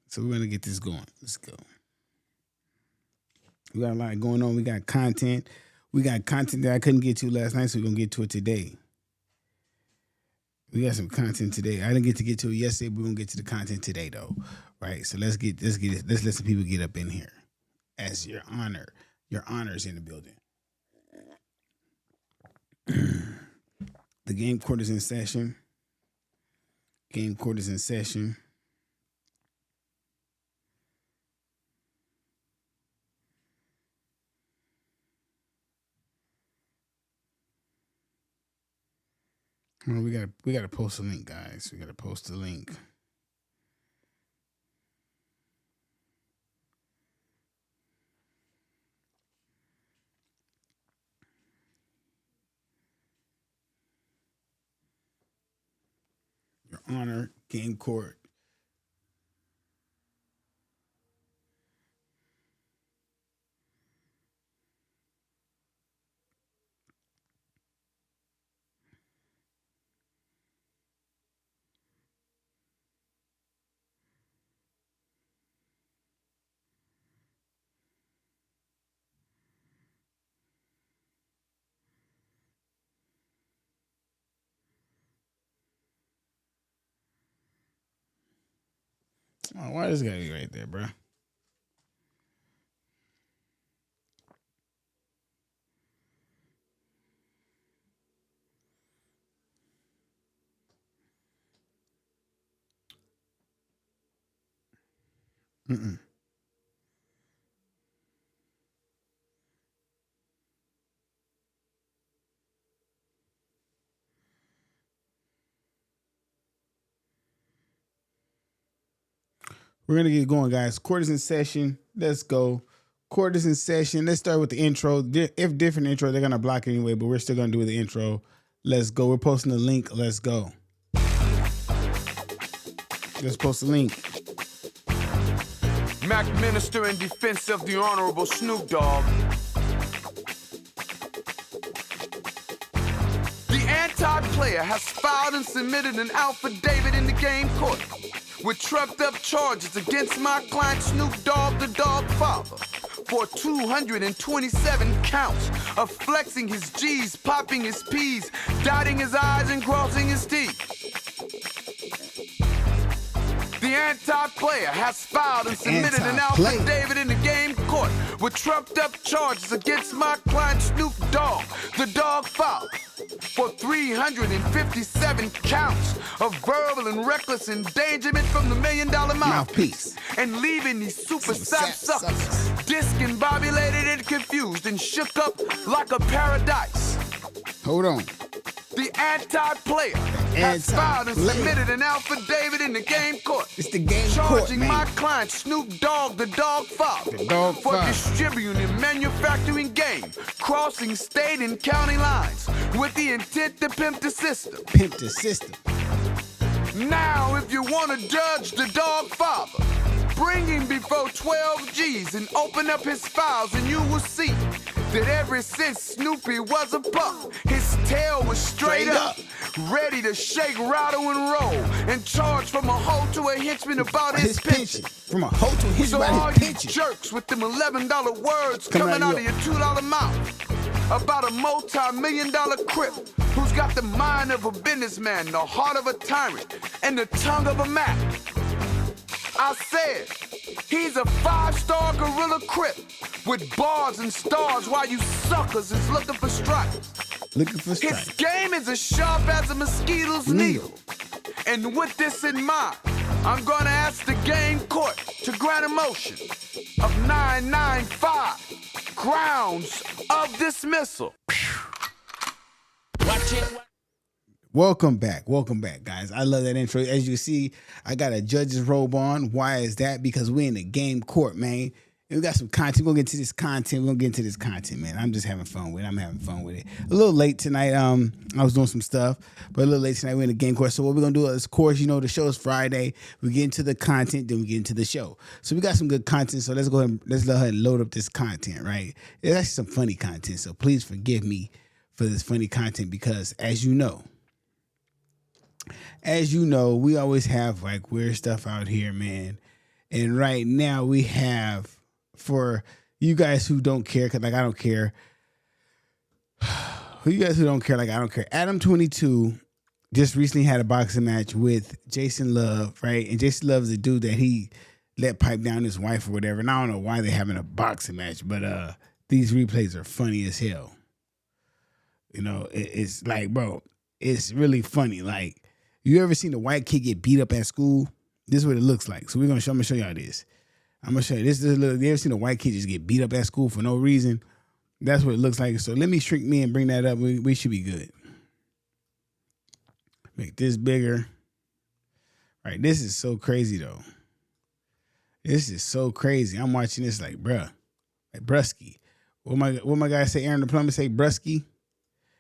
So we're gonna get this going. Let's go. We got a lot going on. We got content. We got content that I couldn't get to last night, so we're gonna get to it today. We got some content today. I didn't get to it yesterday, but we're gonna get to the content today though. Right. So let's let some people get up in here. As your honor's in the building. The game court is in session. Game court is in session. Well, we gotta post a link, guys. We gotta post a link. Your Honor, game court. Oh, why does this gotta be right there, bro? Mm-mm. We're gonna get going, guys. Court is in session. Let's go. Court is in session. Let's start with the intro. If different intro, they're gonna block it anyway, but we're still gonna do the intro. Let's go. We're posting the link. Let's go. Let's post the link. Mac Minister in defense of the Honorable Snoop Dogg. The anti-player has filed and submitted an affidavit in the game court with trumped up charges against my client Snoop Dogg, the dog father, for 227 counts of flexing his G's, popping his P's, dotting his I's and crossing his T's. The anti-player has filed and submitted an affidavit in the game court with trumped up charges against my client Snoop Dogg, the dog father, for 357 counts of verbal and reckless endangerment from the $1 Million Mouthpiece, and leaving these super sap suckers discombobulated and confused and shook up like a paradise. Hold on. The anti-player has filed and submitted an affidavit in the game court. It's the game charging court, man. my client Snoop Dogg, the dog father, for distributing and manufacturing game, crossing state and county lines with the intent to pimp the system. Pimp the system. Now, if you want to judge the dog father, bring him before 12 G's and open up his files and you will see that ever since Snoopy was a pup, his tail was straight up, ready to shake, rattle, and roll, and charge from a hoe to a henchman about his pension. From a hoe to a henchman about his pension. So all you jerks with them $11 words coming out of your $2 mouth about a multi-million-dollar crip who's got the mind of a businessman, the heart of a tyrant, and the tongue of a Mac. I said, he's a 5-star gorilla crip with bars and stars while you suckers is looking for stripes. Looking for stripes. His game is as sharp as a mosquito's needle. And with this in mind, I'm gonna ask the game court to grant a motion of 995 grounds of dismissal. Watch it. Welcome back, guys. I love that intro. As you see, I got a judge's robe on. Why is that? Because we're in the game court, man. And we got some content. We're gonna get into this content, man. I'm just having fun with it. I'm having fun with it. A little late tonight. I was doing some stuff, but a little late tonight. We're in the game court. So what we're gonna do is, of course, the show is Friday. We get into the content, then we get into the show. So we got some good content. So let's go ahead and load up this content, right? It's actually some funny content. So please forgive me for this funny content because, as you know, we always have like weird stuff out here, man. And right now we have, for you guys who don't care, because like I don't care. For you guys who don't care, like I don't care. Adam22 just recently had a boxing match with Jason Love, right? And Jason Love is a dude that he let pipe down his wife or whatever. And I don't know why they're having a boxing match, but these replays are funny as hell. You know, it's like, bro, it's really funny. Like, you ever seen a white kid get beat up at school? This is what it looks like. So I'm gonna show y'all this. I'm gonna show you this. You ever seen a white kid just get beat up at school for no reason? That's what it looks like. So let me shrink me and bring that up. We should be good. Make this bigger. All right, this is so crazy though. This is so crazy. I'm watching this like, bruh, like brusky. What my guy say? Aaron the plumber say brusky.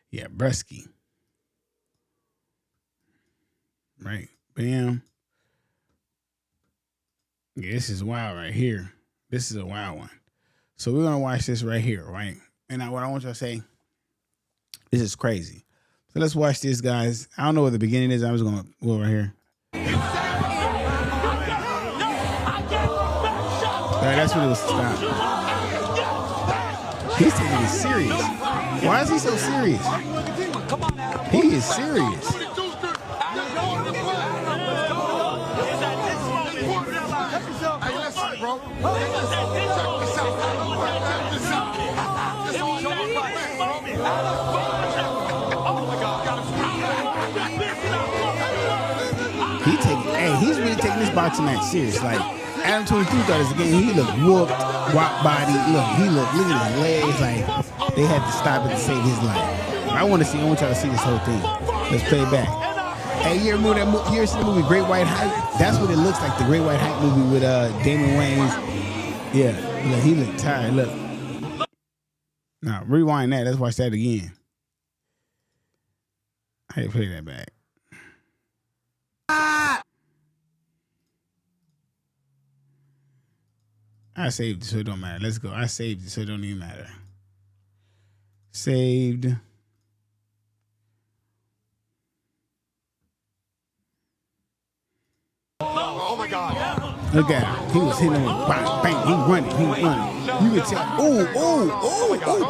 Yeah, brusky. Right, bam. Yeah, this is wild right here. This is a wild one. So we're gonna watch this right here, right? And what I want y'all to say, this is crazy. So let's watch this, guys. I don't know what the beginning is. I was gonna go right here. All right, that's what it was. Stop. He's taking it serious. Why is he so serious? He is serious. He's really taking this boxing match serious. Like, Adam22 thought it was a game. He looked whooped, wop body. Look at his legs. Like, they had to stop it to save his life. I want y'all to see this whole thing. Let's play it back. Hey, you ever seen the movie Great White Hype? That's what it looks like, the Great White Hype movie with Damon Wayans. Yeah, look, he looked tired. Look. Now, rewind that. Let's watch that again. How you play that back? I saved it so it don't matter. Let's go. I saved it so it don't even matter. Saved. Oh my God. Look at him. He was hitting him with bang, bang. He running. You can tell. Ooh,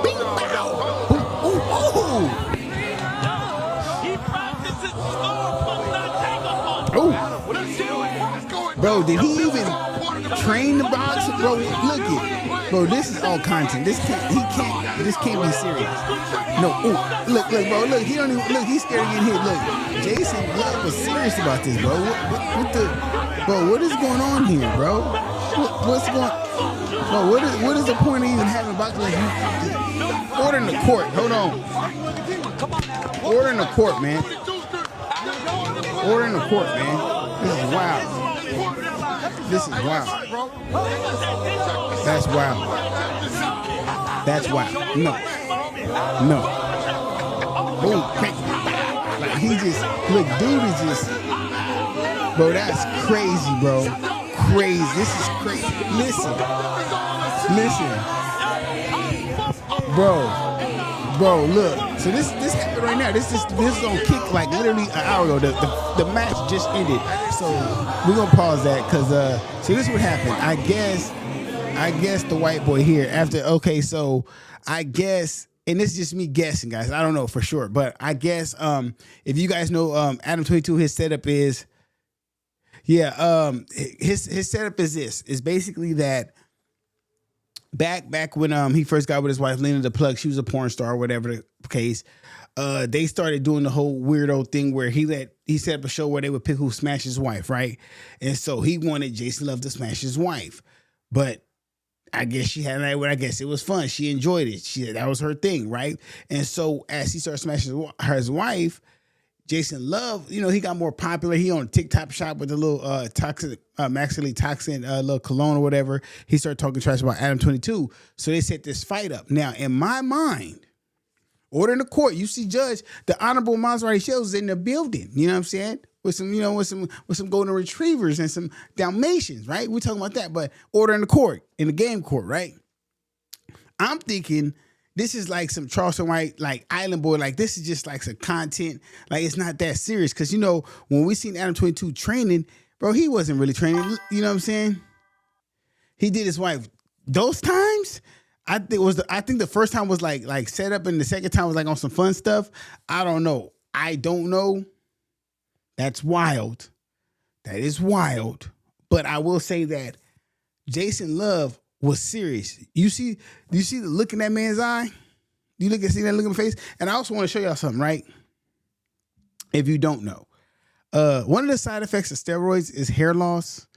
bing, bow. Ooh. Bro, did he even train the boxer? Bro, look it. Bro, this is all content. This can't be serious. No, look, bro, look, he don't even, look, he's scared of getting hit. Look, Jason Love was serious about this, bro. What is going on here, bro? What's going Bro, what is the point of even having boxing? Like, order in the court. Hold on. Order in the court, man. Order in the court, man. This is wild. This is wild. That's wild. That's wild. No. Boom. Like he just, look, dude is just, bro, that's crazy, bro. Crazy. This is crazy. Listen. Bro, look. So this happened right now. This is on Kick like literally an hour ago. The match just ended. So we're gonna pause that because see, this is what happened. I guess the white boy here after so I guess, and this is just me guessing, guys. I don't know for sure, but I guess if you guys know Adam22, his setup is his setup is this. Is basically that back when he first got with his wife Lena the Plug, she was a porn star or whatever the case. They started doing the whole weirdo thing where he set up a show where they would pick who smashed his wife, right? And so he wanted Jason Love to smash his wife, but I guess she had I guess it was fun. She enjoyed it. That was her thing, right? And so as he started smashing his wife, Jason Love, he got more popular. He on TikTok shop with a little maximally toxin little cologne or whatever. He started talking trash about Adam22. So they set this fight up. Now, in my mind, order in the court, you see Judge, the Honorable Maserati Shellz is in the building. You know what I'm saying? With some golden retrievers and some Dalmatians, right? We're talking about that. But order in the court, in the game court, right? I'm thinking this is like some Charleston White, like Island Boy, like this is just like some content. Like it's not that serious. Cause when we seen Adam22 training, bro, he wasn't really training. You know what I'm saying? he did his wife. Those times, I think the first time was like set up, and the second time was like on some fun stuff. I don't know. That's wild. That is wild. But I will say that Jason Love was serious. You see the look in that man's eye? See that look in the face? And I also want to show y'all something, right? If you don't know. One of the side effects of steroids is hair loss.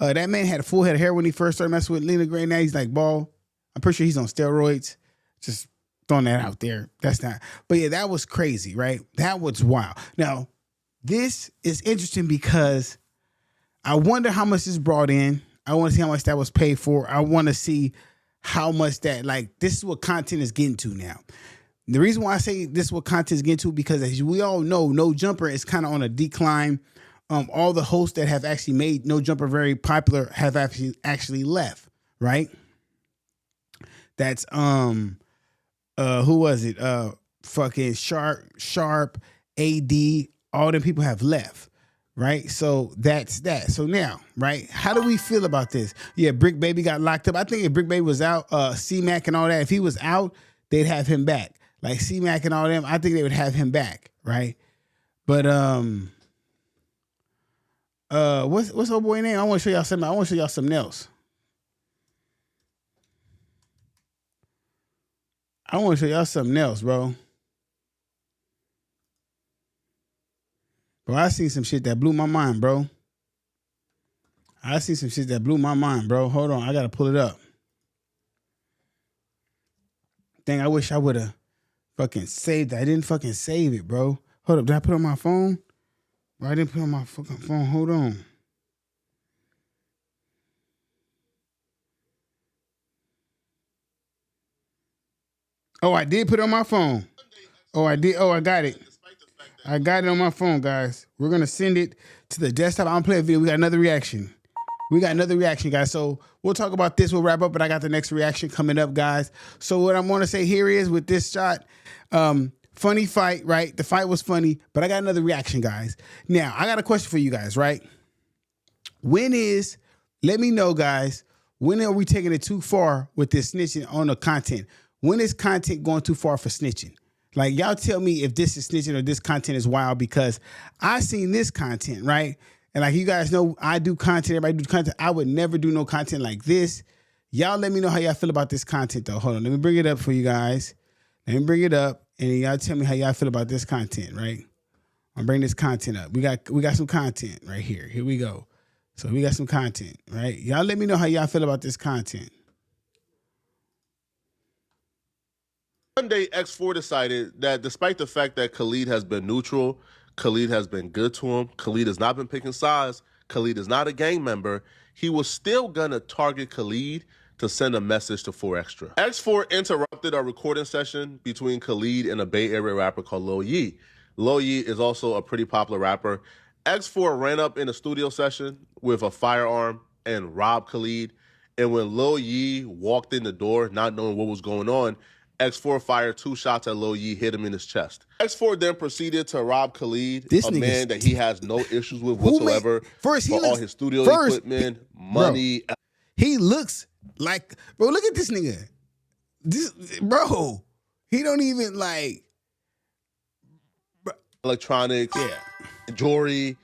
That man had a full head of hair when he first started messing with Lena Gray. Now he's like bald. I'm pretty sure he's on steroids. Just throwing that out there. That's not. But yeah, that was crazy, right? That was wild. Now, this is interesting because I wonder how much this brought in. I want to see how much that was paid for. I want to see how much that, like, this is what content is getting to now. The reason why I say this is what content is getting to, because as we all know, No Jumper is kind of on a decline. All the hosts that have actually made No Jumper very popular have actually left, right? That's who was it? Fucking Sharp, AD, all them people have left, right? So that's that. So now, right? How do we feel about this? Yeah, Brick Baby got locked up. I think if Brick Baby was out, C-Mac and all that, if he was out, they'd have him back. Like C-Mac and all them, I think they would have him back, right? But what's old boy name? I want to show y'all something. I want to show y'all something else. I want to show y'all something else, bro. Bro, I seen some shit that blew my mind, bro. Hold on, I gotta pull it up. Dang, I wish I would have fucking saved it. I didn't fucking save it, bro. Hold up, did I put it on my phone? Bro, I didn't put it on my fucking phone. Hold on. Oh, I did put it on my phone. Oh, I did. Oh, I got it. I got it on my phone, guys. We're going to send it to the desktop. I'm playing a video. We got another reaction. Guys. So we'll talk about this. We'll wrap up, but I got the next reaction coming up, guys. So what I'm going to say here is with this shot, funny fight, right? The fight was funny, but I got another reaction, guys. Now, I got a question for you guys, right? Let me know, guys, when are we taking it too far with this snitching on the content? When is content going too far for snitching? Like, y'all tell me if this is snitching or this content is wild, because I seen this content, right? And like you guys know, I do content, everybody do content. I would never do no content like this. Y'all let me know how y'all feel about this content, though. Hold on, let me bring it up for you guys. Let me bring it up, and y'all tell me how y'all feel about this content, right? I'm bringing this content up. We got some content right here. Here we go. So we got some content, right? Y'all let me know how y'all feel about this content. Monday, X4 decided that despite the fact that Khalid has been neutral, Khalid has been good to him, Khalid has not been picking sides, Khalid is not a gang member, he was still gonna target Khalid to send a message to 4Extra. X4 interrupted a recording session between Khalid and a Bay Area rapper called Lil Yee. Lil Yee is also a pretty popular rapper. X4 ran up in a studio session with a firearm and robbed Khalid. And when Lil Yee walked in the door, not knowing what was going on, X4 fired 2 shots at Lil Yee, hit him in his chest. X4 then proceeded to rob Khalid, a man that he has no issues with whatsoever, for all his studio equipment, money. Bro, he looks like, bro, look at this nigga. Bro, he don't even like. Electronics, jewelry.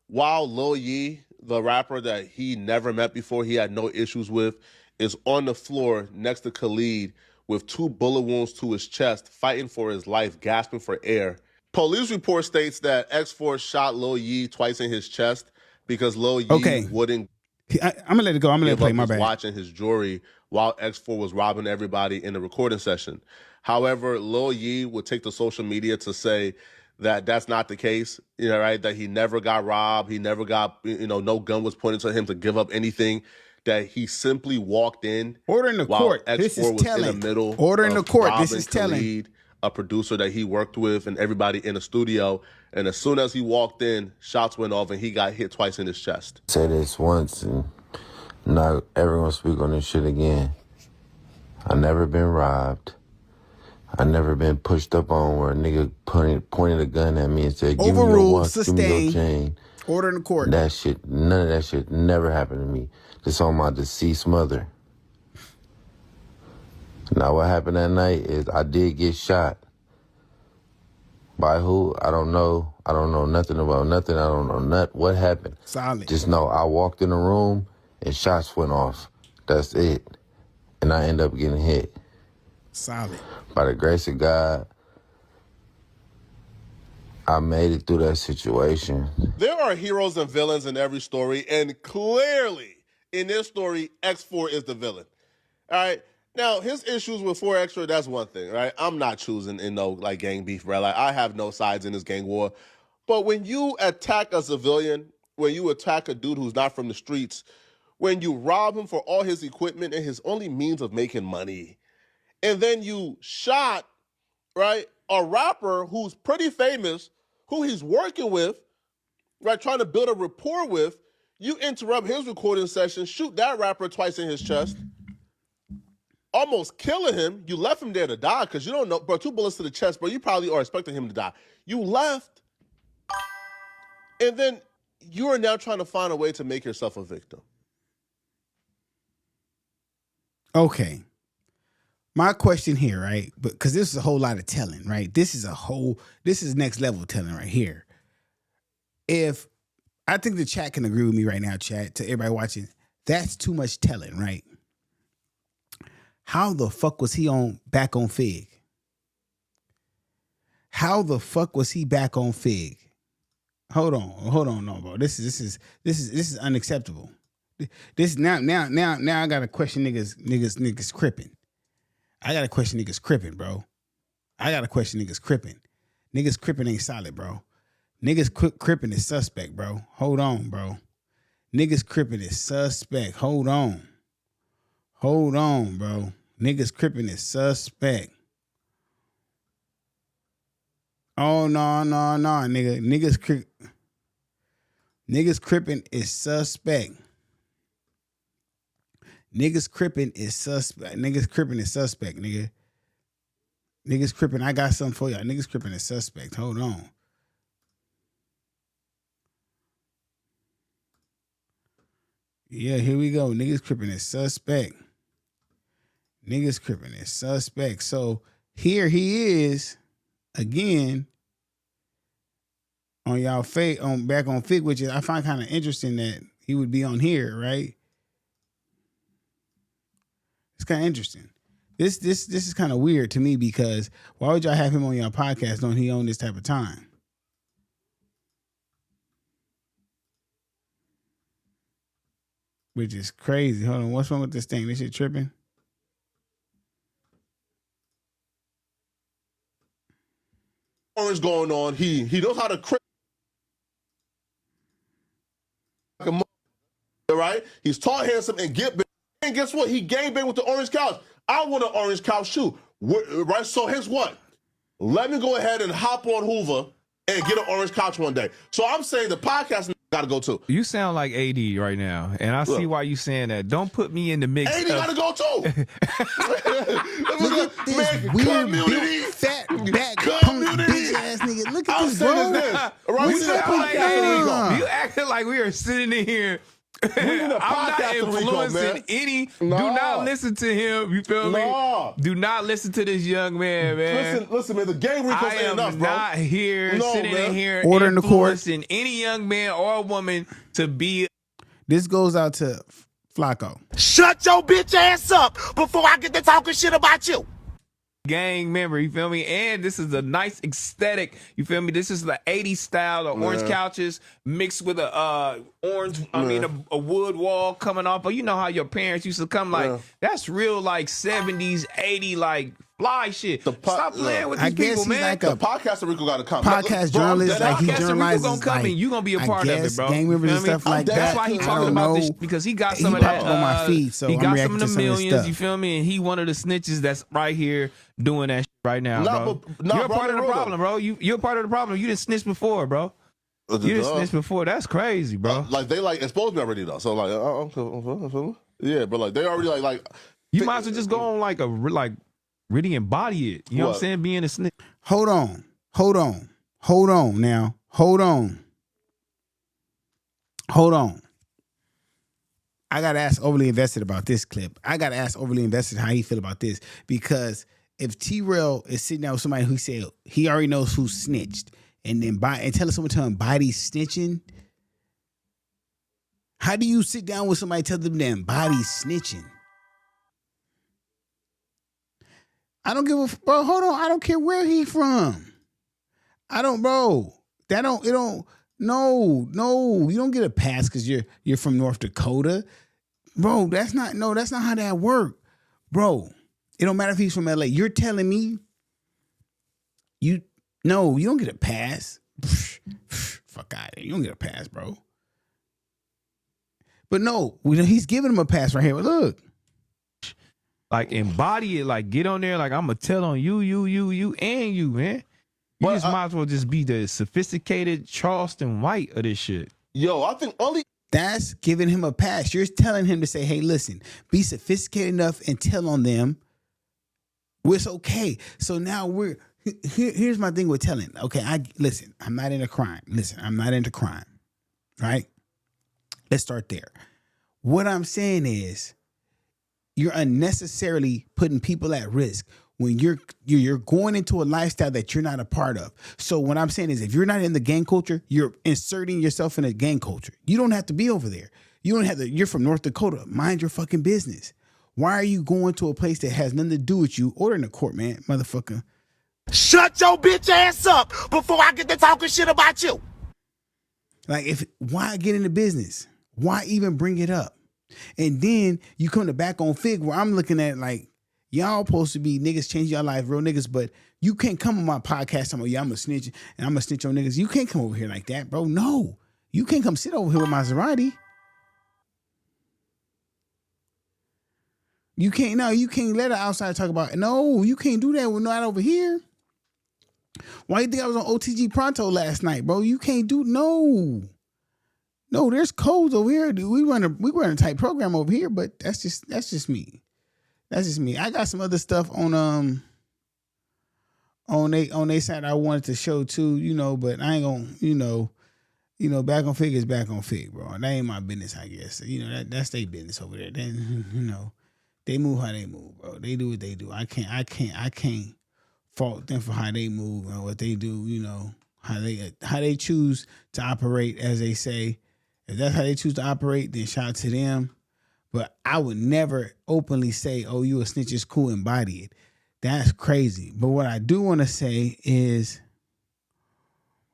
While Lil Yee, the rapper that he never met before, he had no issues with, is on the floor next to Khalid with 2 bullet wounds to his chest, fighting for his life, gasping for air. Police report states that X4 shot Lil Yee twice in his chest because Lil Yee wouldn't. I'm gonna let it go. I'm gonna let it play. My bad. Watching his jewelry while X4 was robbing everybody in the recording session. However, Lil Yee would take to social media to say that that's not the case, you know, right? That he never got robbed, he never got, you know, no gun was pointed to him to give up anything. That he simply walked in. Order in the court. This is telling. In the middle. Order in the court. This is telling. A producer that he worked with and everybody in the studio. And as soon as he walked in, shots went off and he got hit twice in his chest. Say this once and not ever gonna speak on this shit again. I never been robbed. I never been pushed up on where a nigga pointed a gun at me and said, "Give me your watch, give me your chain." Order in the court. That shit, none of that shit never happened to me. This on my deceased mother. Now what happened that night is I did get shot. By who? I don't know. I don't know nothing about nothing. I don't know what happened. Solid. Just know I walked in the room and shots went off. That's it. And I end up getting hit. Solid. By the grace of God, I made it through that situation. There are heroes and villains in every story, and clearly in this story, X4 is the villain. All right. Now, his issues with 4 Extra, that's one thing, right? I'm not choosing in no like gang beef, bro. Like, I have no sides in this gang war. But when you attack a civilian, when you attack a dude who's not from the streets, when you rob him for all his equipment and his only means of making money, and then you shot, right, a rapper who's pretty famous, who he's working with, right, trying to build a rapport with, you interrupt his recording session, shoot that rapper twice in his chest, almost killing him. You left him there to die because you don't know, bro, 2 bullets to the chest, bro, you probably are expecting him to die. You left, and then you are now trying to find a way to make yourself a victim. Okay. My question here, right? Because this is a whole lot of telling, right? This is next level telling right here. If I think the chat can agree with me right now, chat, to everybody watching, that's too much telling, right? How the fuck was he back on Fig? How the fuck was he back on Fig? Hold on, no, bro. This is unacceptable. This now I gotta question niggas cripping. I gotta question niggas cripping, bro. I gotta question niggas cripping. Niggas cripping ain't solid, bro. Niggas cripping is suspect, bro. Hold on, bro. Niggas cripping is suspect. Hold on, bro. Niggas cripping is suspect. Oh no, nigga. Niggas cripping is suspect. Niggas cripping is suspect. Niggas cripping is suspect, nigga. Niggas cripping, I got something for y'all. Niggas cripping is suspect. Hold on. Yeah, here we go. Niggas cripping is suspect. Niggas cripping is suspect. So here he is again on y'all back on Fig, which is I find kind of interesting that he would be on here, right? It's kind of interesting. This is kind of weird to me because why would y'all have him on your podcast knowing he on this type of time? Which is crazy. Hold on, what's wrong with this thing? This shit tripping? What's going on? He knows how to crip. Right? He's tall, handsome, and get big. And guess what? He gangbang with the orange couch. I want an orange couch shoe. Right? So here's what. Let me go ahead and hop on Hoover and get an orange couch one day. So I'm saying the podcast got to go too. You sound like AD right now, and I see why you saying that. Don't put me in the mix. AD got to go too. Look at this weird, big, fat, back, bitch ass nigga. Look at this, bro. You acting like we are sitting in here. I'm not influencing any. No. Do not listen to him. You feel me? Do not listen to this young man, man. Listen, man. The game Rico's ain't enough, bro. I am not here sitting in here ordering the course. Any young man or woman to be. This goes out to Flakko. Shut your bitch ass up before I get to talking shit about you. Gang member, you feel me? And this is a nice aesthetic, you feel me? This is the 80s style, the orange couches mixed with a a wood wall coming off. But you know how your parents used to come like, that's real like 70s, 80s, like fly shit. Stop playing with these people, man. Like the podcast Rico got to come. Podcast journalist, like he journalizes. Gonna come like, in, you gonna be a part of it, bro. Gang members and stuff like that. That's why he talking about this because he got some of that on my feed. So he got some of the millions. You feel me? And he one of the snitches that's right here doing that shit right now, bro. You're a part of the problem, bro. You're a part of the problem. You didn't snitch before, bro. You didn't snitch before. That's crazy, bro. Like they like exposed me already though. So like, yeah, but like they already like. You might as well just go on like really embody it. You know what I'm saying? Being a snitch. Hold on now. Hold on. I gotta ask Overly Invested about this clip. I gotta ask Overly Invested how he feel about this, because if T-Rail is sitting down with somebody who said he already knows who snitched, and then tell him body's snitching, how do you sit down with somebody and tell them that body's snitching? I don't give a bro. Hold on, I don't care where he from. I don't, bro. No, you don't get a pass because you're from North Dakota, bro. That's not how that work, bro. It don't matter if he's from LA. You're telling me you don't get a pass. Fuck out of here. You don't get a pass, bro. But no, he's giving him a pass right here. Look. Like, embody it. Like, get on there. Like, I'm going to tell on you, and you, man. You just might as well just be the sophisticated Charleston White of this shit. Yo, I think only... That's giving him a pass. You're telling him to say, hey, listen, be sophisticated enough and tell on them. It's okay. So now here's my thing with telling. Okay, I'm not into crime. Listen, I'm not into crime. Right? Let's start there. What I'm saying is you're unnecessarily putting people at risk when you're going into a lifestyle that you're not a part of. So what I'm saying is, if you're not in the gang culture, you're inserting yourself in a gang culture. You don't have to be over there. You don't have to. You're from North Dakota. Mind your fucking business. Why are you going to a place that has nothing to do with you? Order in the court, man, motherfucker. Shut your bitch ass up before I get to talking shit about you. Like, why get into business? Why even bring it up? And then you come to back on Fig, where I'm looking at like, y'all supposed to be niggas changing your life, real niggas, but you can't come on my podcast talking about, yeah, I'm a snitch and I'm a snitch on niggas. You can't come over here like that, bro. No. You can't come sit over here with Maserati. You can't let an outsider talk about it. No, you can't do that. We're not over here. Why you think I was on OTG Pronto last night, bro? You can't do No, there's codes over here, dude. We run a tight program over here, but that's just me. That's just me. I got some other stuff on they side I wanted to show too, but I ain't gonna, back on Fig is back on Fig, bro. That ain't my business, I guess. That's their business over there. Then they move how they move, bro. They do what they do. I can't fault them for how they move and what they do, how they choose to operate, as they say. If that's how they choose to operate, then shout out to them. But I would never openly say, oh, you a snitch is cool, embody it. That's crazy. But what I do want to say is,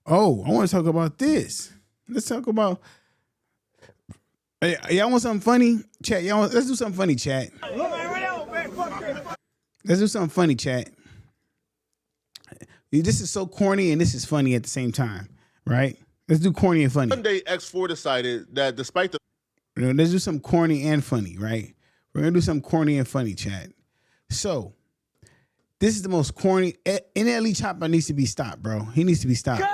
I want to talk about this. Let's talk about, hey, y'all want something funny? Chat, let's do something funny, chat. Let's do something funny, chat. This is so corny and this is funny at the same time, right? Let's do corny and funny. Monday, X4 decided that despite the... Let's do some corny and funny, right? We're going to do some corny and funny, chat. So, this is the most corny... NLE Chopper needs to be stopped, bro. He needs to be stopped.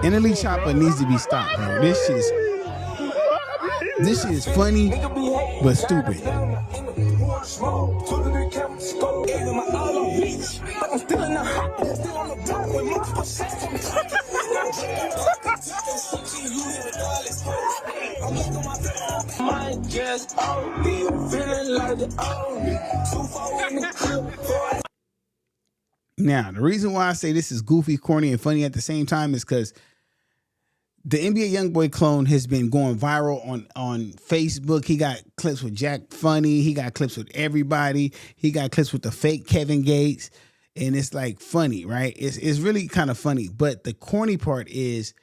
NLE Chopper needs to be stopped, bro. This shit is funny, but stupid. Now, the reason why I say this is goofy, corny, and funny at the same time is because the NBA YoungBoy clone has been going viral on Facebook. He got clips with Jack Funny. He got clips with everybody. He got clips with the fake Kevin Gates. And it's like funny, right? It's really kind of funny. But the corny part is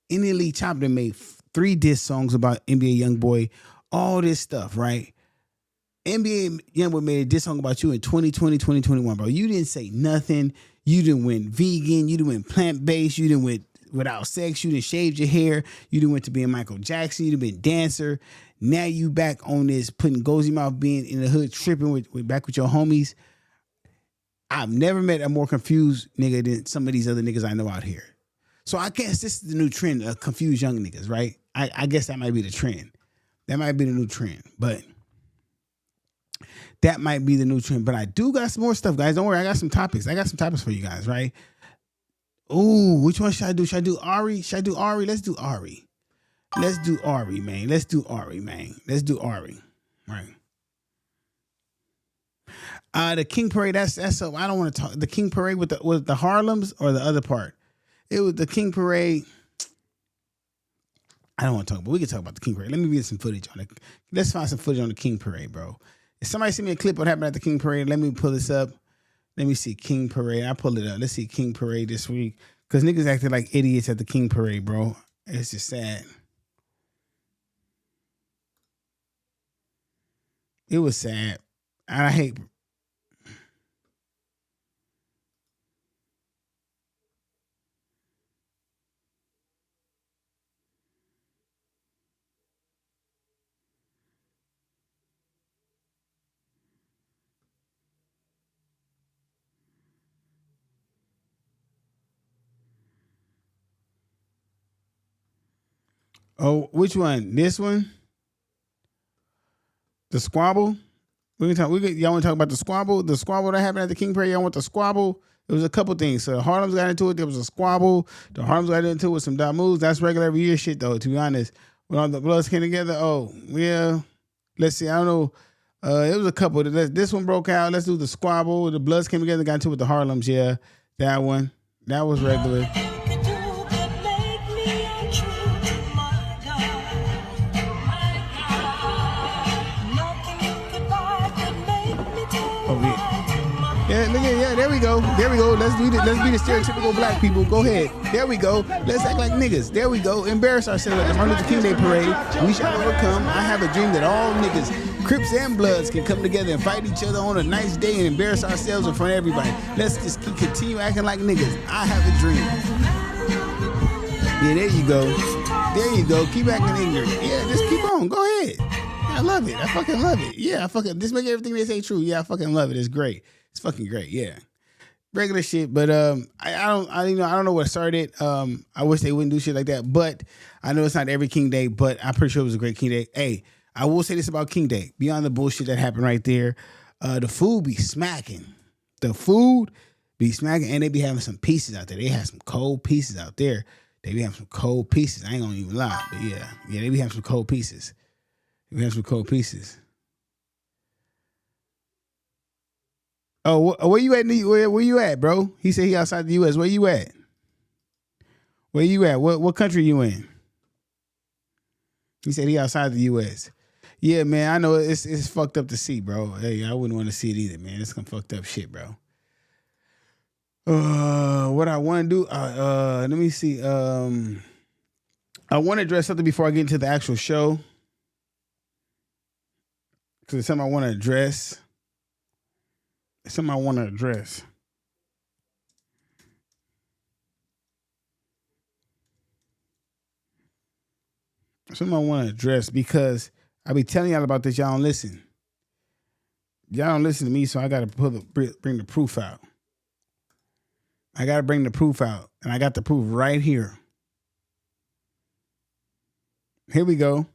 NLE Chopper made 3 diss songs about NBA YoungBoy, all this stuff, right? NBA YoungBoy made a diss song about you in 2020, 2021, bro. You didn't say nothing. You didn't went vegan. You didn't went plant-based. You didn't went without sex. You didn't shave your hair. You didn't went to being Michael Jackson. You didn't been dancer. Now you back on this, putting Gozy Mouth, being in the hood, tripping with back with your homies. I've never met a more confused nigga than some of these other niggas I know out here. So I guess this is the new trend of confused young niggas, right? I guess that might be the trend. That might be the new trend, but that might be the new trend. But I do got some more stuff, guys. Don't worry, I got some topics. I got some topics for you guys, right? Ooh, which one should I do? Should I do Ari? Let's do Ari. Let's do Ari, man. Let's do Ari, man. Let's do Ari. Right. The King Parade, that's so I don't want to talk. The King Parade with the Harlems or the other part? It was the King Parade. I don't want to talk, but we can talk about the King Parade. Let me get some footage on it. Let's find some footage on the King Parade, bro. If somebody send me a clip of what happened at the King Parade, let me pull this up. Let me see King Parade. I pull it up. Let's see King Parade this week. Because niggas acted like idiots at the King Parade, bro. It's just sad. It was sad. I hate. Oh, which one? This one? The squabble? Y'all want to talk about the squabble? The squabble that happened at the King Parade? Y'all want the squabble? It was a couple things. So Harlem's got into it. There was a squabble. The Harlem's got into it with some moves. That's regular every year shit, though, to be honest. When all the Bloods came together, yeah. Let's see. I don't know. It was a couple. This one broke out. Let's do the squabble. The Bloods came together, got into it with the Harlems. Yeah, that one. That was regular. Yeah, there we go. Let's be the stereotypical black people. Go ahead. There we go. Let's act like niggas. There we go. Embarrass ourselves at the Martin Luther King Day parade. We shall overcome. I have a dream that all niggas, Crips and Bloods, can come together and fight each other on a nice day and embarrass ourselves in front of everybody. Let's just continue acting like niggas. I have a dream. Yeah, there you go. There you go. Keep acting ignorant. Yeah, just keep on. Go ahead. I love it. I fucking love it. Yeah, I fucking just make everything they say true. Yeah, I fucking love it. It's great. It's fucking great. Yeah. Regular shit, but I don't know what started. I wish they wouldn't do shit like that, but I know it's not every King Day, but I'm pretty sure it was a great King Day. Hey, I will say this about King Day. Beyond the bullshit that happened right there, the food be smacking. The food be smacking, and they be having some pieces out there. They have some cold pieces out there. They be having some cold pieces. I ain't gonna even lie, but yeah, they be having some cold pieces. They be having some cold pieces. Oh, where you at? Where you at, bro? He said he outside the U.S. Where you at? Where you at? What country you in? He said he outside the U.S. Yeah, man, I know it's fucked up to see, bro. Hey, I wouldn't want to see it either, man. It's some fucked up shit, bro. What I want to do? Let me see. I want to address something before I get into the actual show, because it's something I want to address. Something I want to address. Something I want to address because I be telling y'all about this. Y'all don't listen. Y'all don't listen to me, so I got to bring the proof out. I got to bring the proof out, and I got the proof right here. Here we go.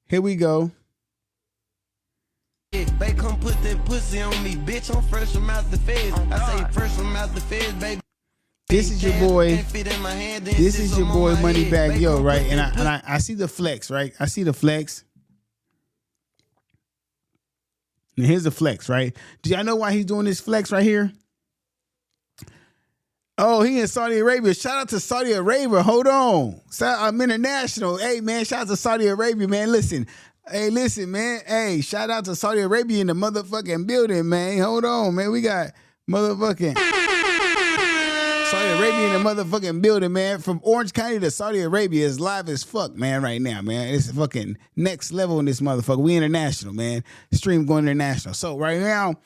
Here we go. They come put that pussy on me, bitch. I'm fresh from out the feds. I say fresh from out the feds, baby. This is your boy. This is your boy Moneybag Yo, right? And I see the flex, right? I see the flex. And here's the flex, right? Do y'all know why he's doing this flex right here? Oh, he in Saudi Arabia. Shout out to Saudi Arabia. Hold on. I'm international. Hey, man, shout out to Saudi Arabia, man. Listen. Hey, listen, man. Hey, shout out to Saudi Arabia in the motherfucking building, man. Hold on, man. We got motherfucking Saudi Arabia in the motherfucking building, man. From Orange County to Saudi Arabia is live as fuck, man, right now, man. It's fucking next level in this motherfucker. We international, man. Stream going international. So right now,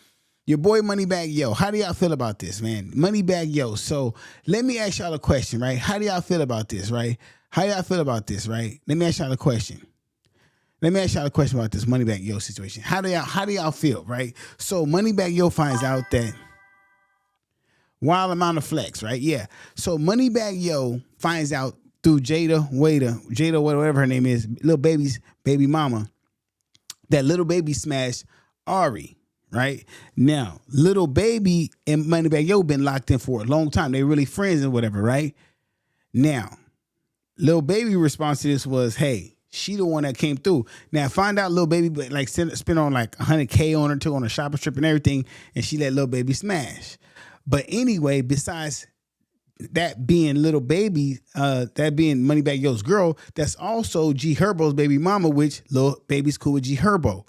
your boy Moneybag Yo. How do y'all feel about this, man? Moneybag Yo. So let me ask y'all a question, right? How do y'all feel about this, right? How y'all feel about this, right? Let me ask y'all a question. Let me ask y'all a question about this Moneybag Yo situation. How do y'all feel, right? So Moneybag Yo finds out that wild amount of flex, right? Yeah. So Moneybag Yo finds out through Jada, whatever her name is, Lil Baby's baby mama, that Lil Baby smashed Ari, right? Now, Lil Baby and Moneybag Yo been locked in for a long time. They really friends and whatever, right? Now, Lil Baby response to this was, hey, she the one that came through. Now find out Lil Baby but like spent on like $100K on her too on a shopping trip and everything, and she let Lil Baby smash. But anyway, besides that being Lil Baby, that being Moneybagg Yo's girl, that's also G Herbo's baby mama, which Lil Baby's cool with G Herbo.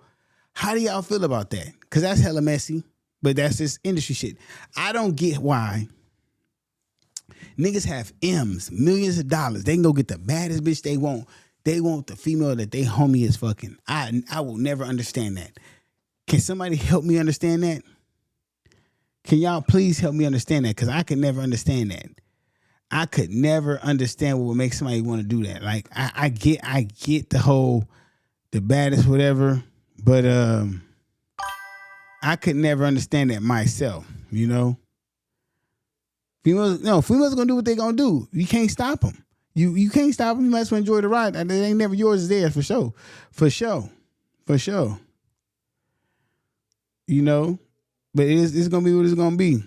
How do y'all feel about that? Because that's hella messy, but that's just industry shit. I don't get why niggas have M's, millions of dollars. They can go get the baddest bitch they want. They want the female that they homie is fucking. I will never understand that. Can somebody help me understand that? Can y'all please help me understand that? Because I could never understand that. I could never understand what would make somebody want to do that. Like I get the baddest whatever, but I could never understand that myself, you know? Females gonna do what they gonna do. You can't stop them. You can't stop them. You might as well enjoy the ride. It ain't never yours, is theirs, for sure. For sure. You know? But it's gonna be what it's gonna be.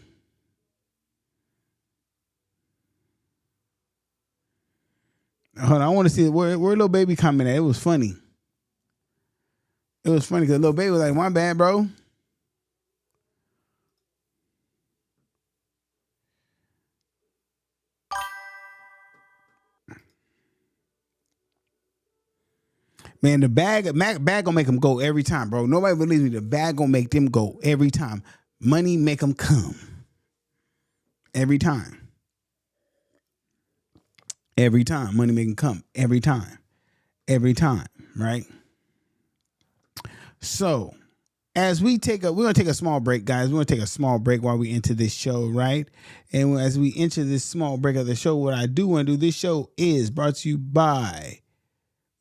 Hold on, I want to see where Lil Baby comment at. It was funny. It was funny because Lil Baby was like, my bad, bro. Man, the bag gonna make them go every time, bro. Nobody believes me. The bag gonna make them go every time. Money make them come. Every time. Every time. Money make them come. Every time. Every time, right? So, as we're gonna take a small break, guys. We're gonna take a small break while we enter this show, right? And as we enter this small break of the show, what I do want to do, this show is brought to you by,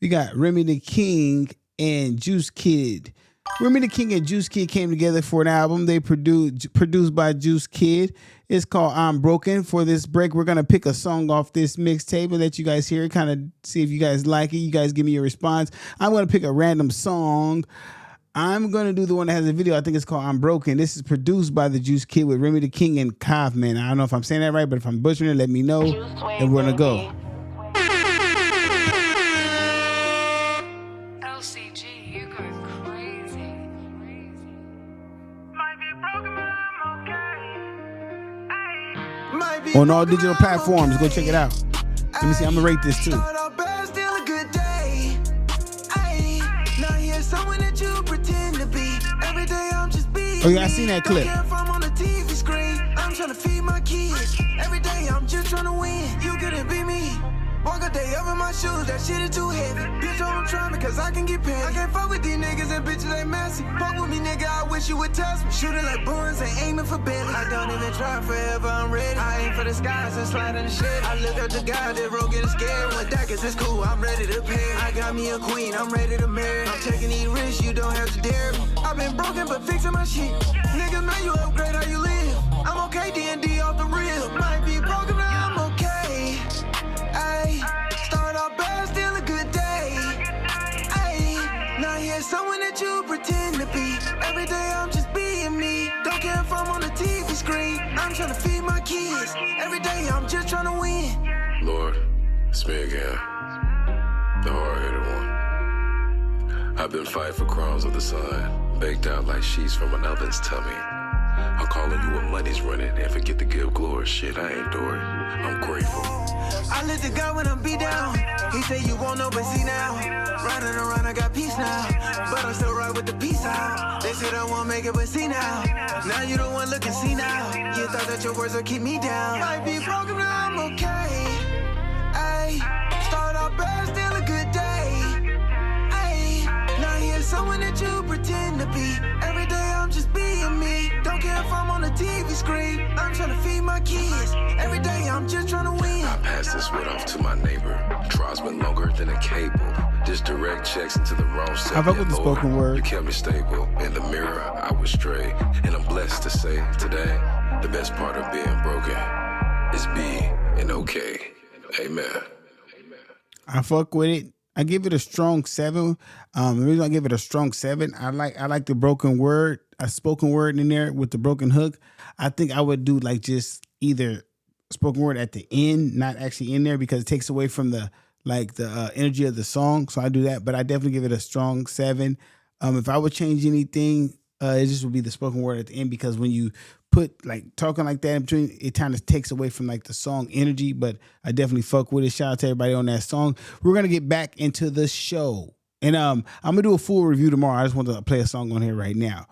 we got Remy the King and Juice Kid. Remy the King and Juice Kid came together for an album they produced by Juice Kid. It's called I'm Broken. For this break, we're going to pick a song off this mixtape and let you guys hear it, kind of see if you guys like it. You guys give me your response. I'm going to pick a random song. I'm going to do the one that has a video. I think it's called I'm Broken. This is produced by the Juice Kid with Remy the King and Kaufman. I don't know if I'm saying that right, but if I'm butchering it, let me know. And we're going to go. On all digital platforms, go check it out. Let me see, I'm gonna rate this too. Oh yeah, I seen that clip. I'm trying to feed my kids. Every day I'm just trying to win. You couldn't beat me. Walk a day up in my shoes, that shit is too heavy. Bitch, don't try me, cause I can get paid. I can't fuck with these niggas and bitches, they messy. Fuck with me, nigga, I wish you would test me. Shooting like buns and aiming for belly. I don't even try forever, I'm ready. I aim for the skies and slide in the shit. I look up to God, that road getting scared. When that gets it's cool, I'm ready to pay. I got me a queen, I'm ready to marry. I'm taking these risks, you don't have to dare me. I've been broken, but fixing my shit. Nigga, man, you upgrade how you live. I'm okay, D&D off the real. Might be broken, but I'm okay. Ay, start off bad, still a good day. Ay, now here's someone that you pretend to be. Every day I'm just being me. Don't care if I'm on the TV screen. I'm trying to feed my kids. Every day I'm just trying to win. Lord, it's me again, the hard-headed one. I've been fighting for crumbs of the sun, baked out like sheets from another's tummy. I'm calling you when money's running and forget to give glory. Shit, I ain't Dory. I'm grateful. I let the God when I'm beat down. He say you won't know, but see now. Riding around, I got peace now. But I'm still right with the peace out. They said I won't make it, but see now. Now you the one looking, see now. You thought that your words would keep me down. Might be broken, but I'm okay. Ay, start off bad, still a good day. Ay, now here's someone that you pretend to be. Every day I'm just being me. Don't care if I'm on the TV screen. I'm trying to feed my kids. Every day I'm just trying to win. I passed this wood off to my neighbor. Trials been longer than a cable. Just direct checks into the wrong set. I fuck with the spoken word. You kept me stable. In the mirror, I was straight. And I'm blessed to say today, the best part of being broken is being okay. Amen. I fuck with it. I give it a strong 7. The reason I give it a strong 7, I like the broken word, a spoken word in there with the broken hook. I think I would do like just either spoken word at the end, not actually in there, because it takes away from the like the energy of the song, so I do that. But I definitely give it a strong 7. If I would change anything, it just would be the spoken word at the end, because when you put like talking like that in between, it kind of takes away from like the song energy. But I definitely fuck with it. Shout out to everybody on that song. We're gonna get back into the show, and I'm gonna do a full review tomorrow. I just want to play a song on here right now.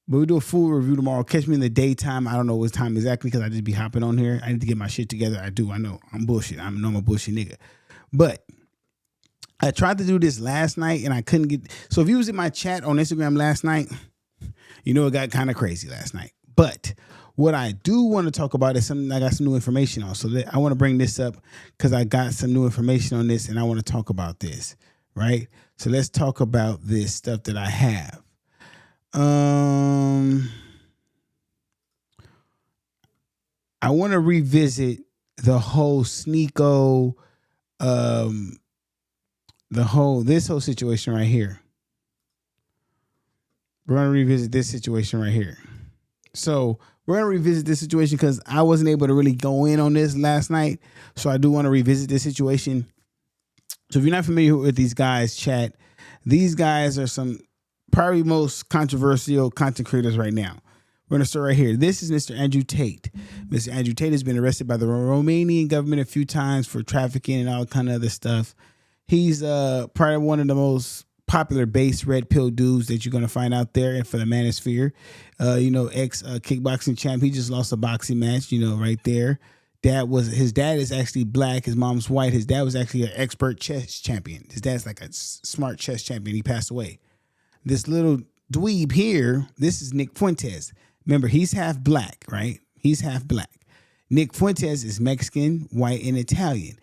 But we'll do a full review tomorrow. Catch me in the daytime. I don't know what time exactly because I just be hopping on here. I need to get my shit together. I do. I know. I'm bullshit. I'm a bullshit nigga. But I tried to do this last night and I couldn't get. So if you was in my chat on Instagram last night, you know it got kind of crazy last night. But what I do want to talk about is something I got some new information on. So I want to bring this up because I got some new information on this and I want to talk about this. Right? So let's talk about this stuff that I have. I want to revisit the whole Sneako, this whole situation right here. We're going to revisit this situation right here. So we're going to revisit this situation because I wasn't able to really go in on this last night. So I do want to revisit this situation. So if you're not familiar with these guys, chat, these guys are some probably most controversial content creators right now. We're going to start right here. This is Mr. Andrew Tate. Mr. Andrew Tate has been arrested by the Romanian government a few times for trafficking and all kind of other stuff. He's probably one of the most popular base red pill dudes that you're going to find out there and for the manosphere. Ex kickboxing champ. He just lost a boxing match, right there. His dad is actually black. His mom's white. His dad was actually an expert chess champion. His dad's like a smart chess champion. He passed away. This little dweeb here, this is Nick Fuentes. Remember, he's half black, right? He's half black. Nick Fuentes is Mexican, white, and Italian.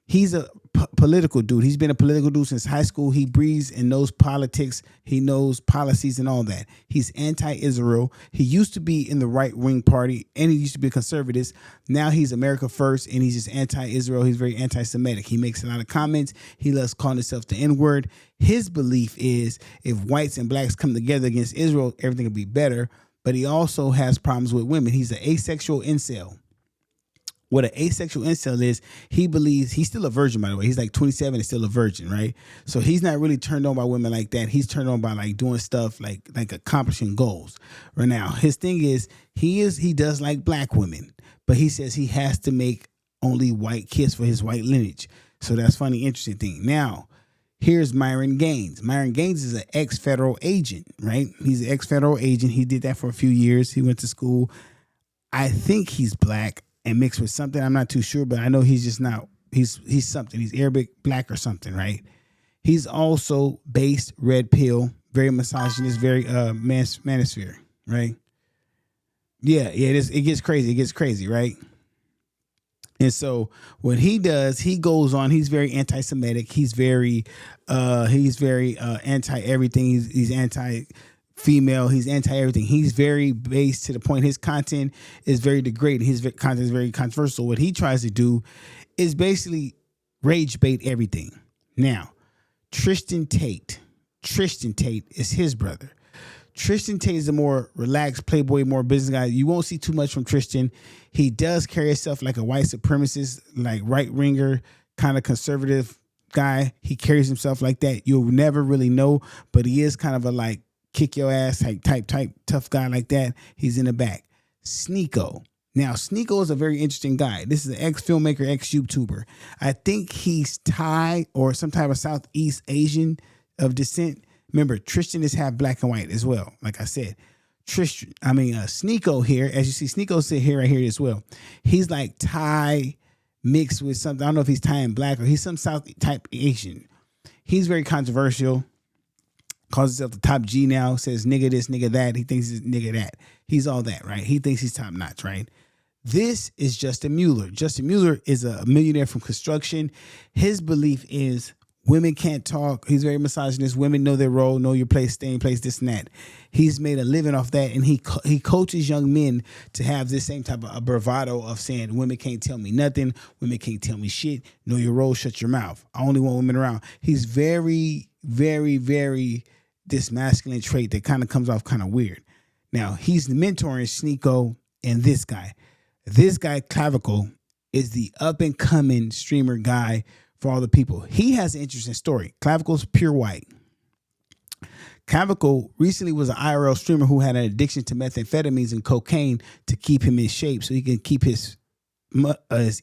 He's a political dude. He's been a political dude since high school. He breathes and knows politics. He knows policies and all that. He's anti-Israel. He used to be in the right-wing party, and he used to be a conservative. Now he's America first, and he's just anti-Israel. He's very anti-Semitic. He makes a lot of comments. He loves calling himself the N-word. His belief is if whites and blacks come together against Israel, everything will be better. But he also has problems with women. He's an asexual incel. What an asexual incel is, he believes he's still a virgin, by the way. He's like 27 and still a virgin, right? So he's not really turned on by women like that. He's turned on by like doing stuff like accomplishing goals. Right now, his thing is he does like black women, but he says he has to make only white kids for his white lineage. So that's funny, interesting thing. Now, here's Myron Gaines. Myron Gaines is an ex-federal agent, right? He's an ex-federal agent. He did that for a few years. He went to school. I think he's black and mixed with something. I'm not too sure, but I know he's just not, he's something. He's Arabic, black or something, right? He's also based red pill, very misogynist, very manosphere, right? Yeah, it gets crazy, right? And so what he does, he goes on, he's very anti-Semitic, he's very anti everything, he's anti female, he's anti-everything. He's very based to the point his content is very degrading. His content is very controversial. What he tries to do is basically rage bait everything. Now, Tristan Tate is his brother. Tristan Tate is a more relaxed playboy, more business guy. You won't see too much from Tristan. He does carry himself like a white supremacist, like right-winger, kind of conservative guy. He carries himself like that. You'll never really know, but he is kind of a like kick your ass type tough guy like that. He's in the back. Sneako. Now, Sneako is a very interesting guy. This is an ex-filmmaker, ex-YouTuber. I think he's Thai or some type of Southeast Asian of descent. Remember, Tristan is half black and white as well. Like I said, Sneako here, as you see, Sneako sit here right here as well. He's like Thai mixed with something. I don't know if he's Thai and black or he's some South type Asian. He's very controversial. Calls himself the top G now, says nigga this, nigga that. He thinks he's nigga that. He's all that, right? He thinks he's top notch, right? This is Justin Mueller. Justin Mueller is a millionaire from construction. His belief is women can't talk. He's very misogynist. Women know their role, know your place, stay in place, this and that. He's made a living off that, and he coaches young men to have this same type of bravado of saying women can't tell me nothing, women can't tell me shit, know your role, shut your mouth. I only want women around. He's very, very, very this masculine trait that kind of comes off kind of weird. Now, he's mentoring Sneako and this guy. This guy, Clavicle, is the up-and-coming streamer guy for all the people. He has an interesting story. Clavicle's pure white. Clavicle recently was an IRL streamer who had an addiction to methamphetamines and cocaine to keep him in shape so he can keep his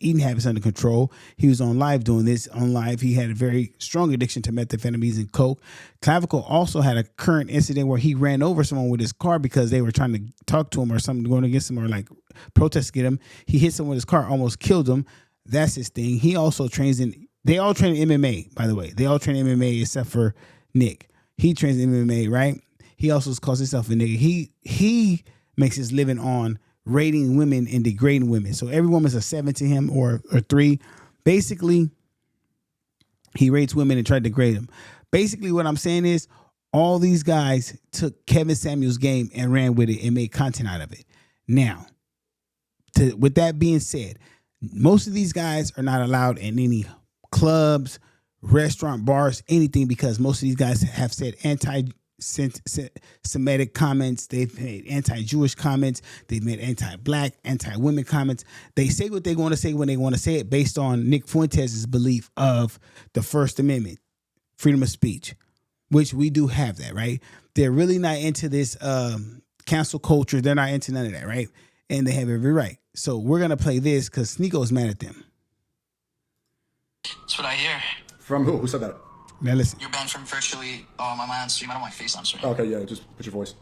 eating habits under control. He was on live doing this. On live, he had a very strong addiction to methamphetamines and coke. Clavicle also had a current incident where he ran over someone with his car because they were trying to talk to him or something, going against him or like protest get him. He hit someone with his car, almost killed him. That's his thing. He also trains in, they all train in MMA, by the way. They all train in MMA except for Nick. He trains in MMA, right? He also calls himself a nigga. He makes his living on rating women and degrading women. So every woman's a 7 to him or 3. Basically, he rates women and tried to degrade them. Basically, what I'm saying is all these guys took Kevin Samuels' game and ran with it and made content out of it. Now, with that being said, most of these guys are not allowed in any clubs, restaurant, bars, anything, because most of these guys have said anti-Semitic comments. They've made anti-Jewish comments. They've made anti-black, anti-women comments. They say what they want to say when they want to say it based on Nick Fuentes' belief of the First Amendment, freedom of speech, which we do have that, right? They're really not into this cancel culture. They're not into none of that, right? And they have every right. So we're going to play this because Sneako's mad at them. That's what I hear. From who? Who said that? Now listen. You're banned from virtually my on stream. I don't want my face on stream. Okay, yeah, just put your voice.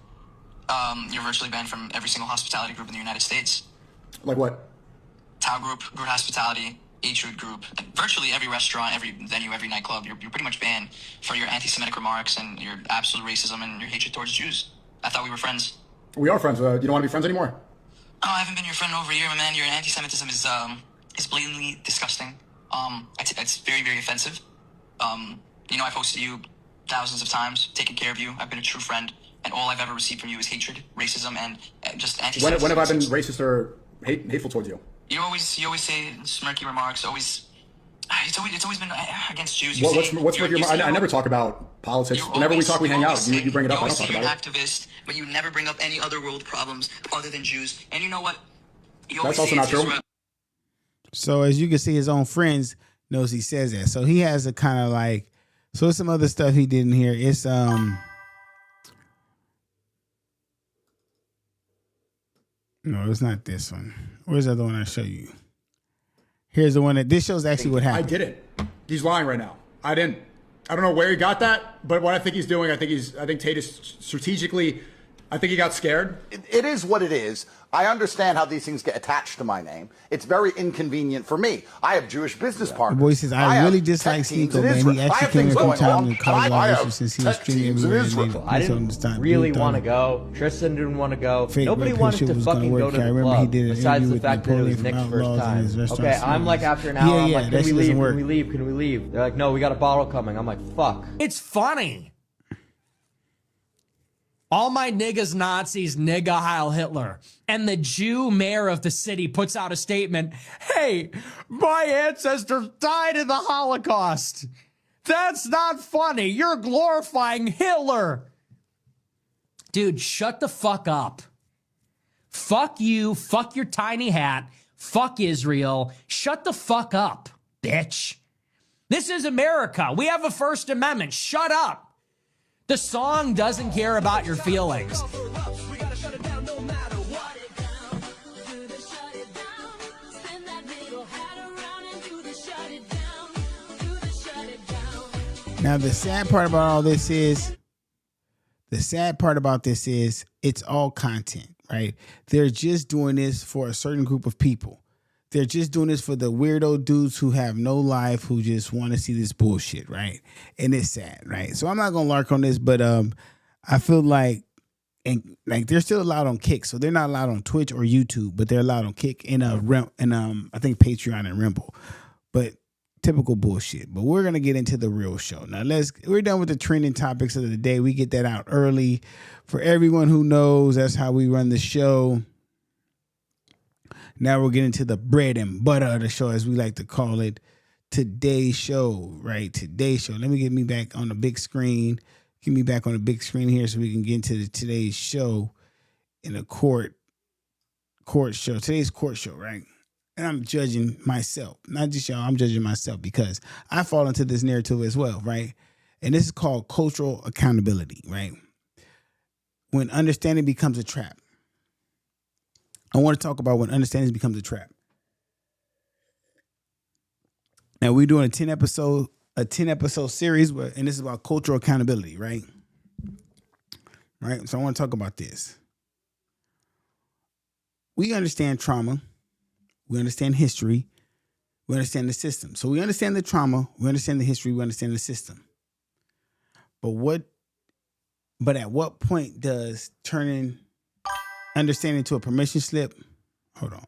You're virtually banned from every single hospitality group in the United States. Like what? Tao Group, Group Hospitality, H-Root Group, virtually every restaurant, every venue, every nightclub. You're pretty much banned for your anti-Semitic remarks and your absolute racism and your hatred towards Jews. I thought we were friends. We are friends. You don't want to be friends anymore? Oh, I haven't been your friend in over a year, my man. Your anti-Semitism is blatantly disgusting. It's very, very offensive. I've hosted you thousands of times, taken care of you. I've been a true friend, and all I've ever received from you is hatred, racism, and just anti-Semitism. When have I been racist or hateful towards you? You always say smirky remarks. It's always been against Jews. What's your? I never talk about politics. Whenever we talk, we hang out. You bring it up. I don't talk about it. You're an activist, but you never bring up any other world problems other than Jews. And you know what? That's also not true. So as you can see, his own friends knows he says that. So he has a kind of like. So there's some other stuff he did in here. It's no, it's not this one. Where's the other one I show you? Here's the one that this shows actually what happened. I didn't. He's lying right now. I didn't. I don't know where he got that, but what I think he's doing, I think Tate is strategically. I think he got scared. It is what it is. I understand how these things get attached to my name. It's very inconvenient for me. I have Jewish business partners. The boy says, I really dislike Sneako, man. He actually came here from town and called violations since he was streaming everywhere. I didn't really want to go. Tristan didn't want to go. Nobody wanted to fucking go to the club, besides the fact that it was Nick's first time. Okay, I'm like, after an hour, I'm like, can we leave? Can we leave? Can we leave? They're like, no, we got a bottle coming. I'm like, fuck. It's funny. All my niggas Nazis, nigga Heil Hitler. And the Jew mayor of the city puts out a statement, hey, my ancestors died in the Holocaust. That's not funny. You're glorifying Hitler. Dude, shut the fuck up. Fuck you. Fuck your tiny hat. Fuck Israel. Shut the fuck up, bitch. This is America. We have a First Amendment. Shut up. The song doesn't care about your feelings. Now, the sad part about all this is, it's all content, right? They're just doing this for a certain group of people. They're just doing this for the weirdo dudes who have no life, who just want to see this bullshit, right? And it's sad, right? So I'm not gonna lark on this, but I feel like they're still allowed on Kick, so they're not allowed on Twitch or YouTube, but they're allowed on Kick and I think Patreon and Rumble. But typical bullshit. But we're gonna get into the real show now. We're done with the trending topics of the day. We get that out early for everyone who knows. That's how we run the show. Now we're getting to the bread and butter of the show, as we like to call it. Today's show, right? Today's show. Let me get me back on the big screen. Get me back on the big screen here so we can get into today's show in a court show. Today's court show, right? and I'm judging myself, not just y'all, I'm judging myself because I fall into this narrative as well, right? And this is called cultural accountability, right? When understanding becomes a trap. I want to talk about when understanding becomes a trap. Now we're doing a 10 episode series, and this is about cultural accountability, right? Right. So I want to talk about this. We understand trauma. We understand history. We understand the system. So we understand the trauma. We understand the history. We understand the system. But at what point does turning understanding to a permission slip? Hold on.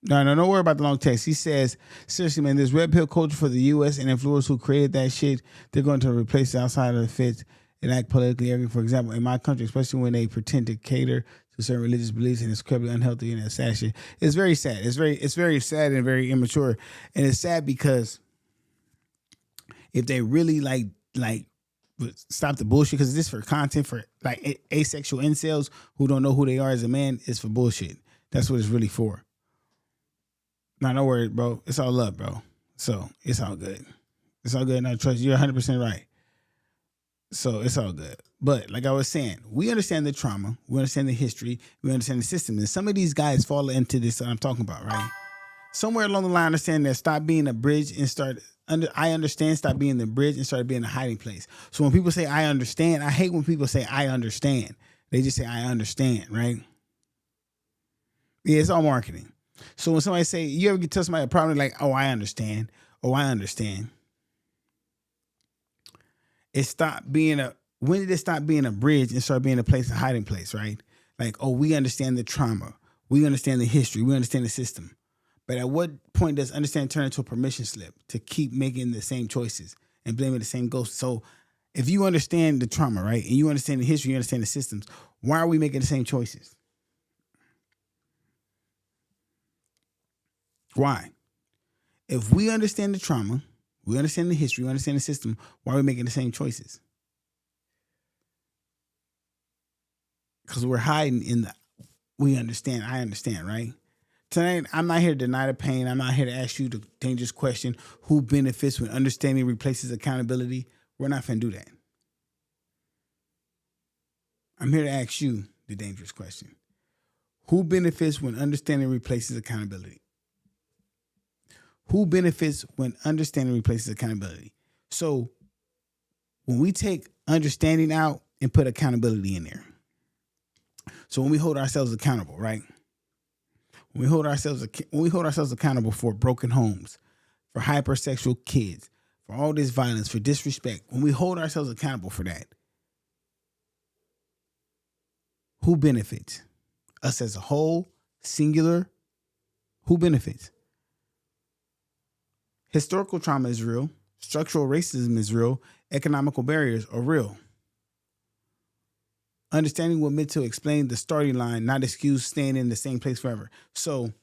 No, don't worry about the long text. He says, seriously, man, this red pill culture for the U.S. and influencers who created that shit, they're going to replace it outside of the fits and act politically arrogant. For example, in my country, especially when they pretend to cater to certain religious beliefs and it's incredibly unhealthy and sad shit. It's very sad. It's very sad and very immature. And it's sad because if they really like stop the bullshit, because this for content for like asexual incels who don't know who they are as a man, it's for bullshit. That's what it's really for. No, don't worry, bro. It's all love, bro. So it's all good. It's all good. And I trust you. You're 100% right. So it's all good. But like I was saying, we understand the trauma. We understand the history. We understand the system. And some of these guys fall into this that I'm talking about, right? Somewhere along the line, understand that stop being a bridge and stop being the bridge and start being a hiding place. So when people say, I understand, I hate when people say, I understand. They just say, I understand, right? Yeah, it's all marketing. So when somebody say, you ever tell somebody a problem like, oh, I understand. Oh, I understand. When did it stop being a bridge and start being a place, a hiding place, right? Like, oh, we understand the trauma. We understand the history. We understand the system. But at what point does understand turn into a permission slip to keep making the same choices and blaming the same ghosts? So if you understand the trauma, right, and you understand the history, you understand the systems, why are we making the same choices? Why? If we understand the trauma, we understand the history, we understand the system, why are we making the same choices? Because we're hiding in the, we understand, I understand, right? Tonight, I'm not here to deny the pain. I'm not here to ask you the dangerous question, who benefits when understanding replaces accountability? We're not finna do that. I'm here to ask you the dangerous question. Who benefits when understanding replaces accountability? Who benefits when understanding replaces accountability? So when we take understanding out and put accountability in there. So when we hold ourselves accountable, right? When we hold ourselves accountable for broken homes, for hypersexual kids, for all this violence, for disrespect, when we hold ourselves accountable for that, who benefits? Us as a whole, singular, who benefits? Historical trauma is real. Structural racism is real. Economical barriers are real. Understanding what meant to explain the starting line, not excuse staying in the same place forever. So,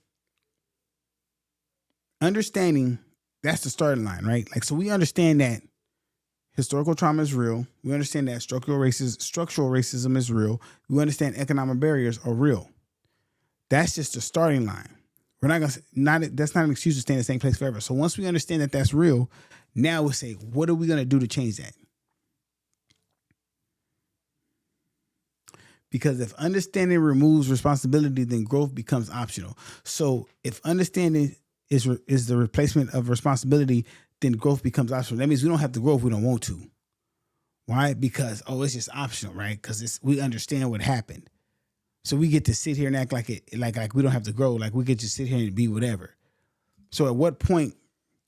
understanding, that's the starting line, right? Like, so we understand that historical trauma is real. We understand that structural racism is real. We understand economic barriers are real. That's just the starting line. We're not gonna that's not an excuse to stay in the same place forever. So once we understand that that's real, now we'll say, what are we gonna do to change that? Because if understanding removes responsibility, then growth becomes optional. So if understanding is the replacement of responsibility, then growth becomes optional. That means we don't have to grow if we don't want to. Why? Because, it's just optional, right? Because we understand what happened. So we get to sit here and act like we don't have to grow. Like we could just sit here and be whatever. So at what point,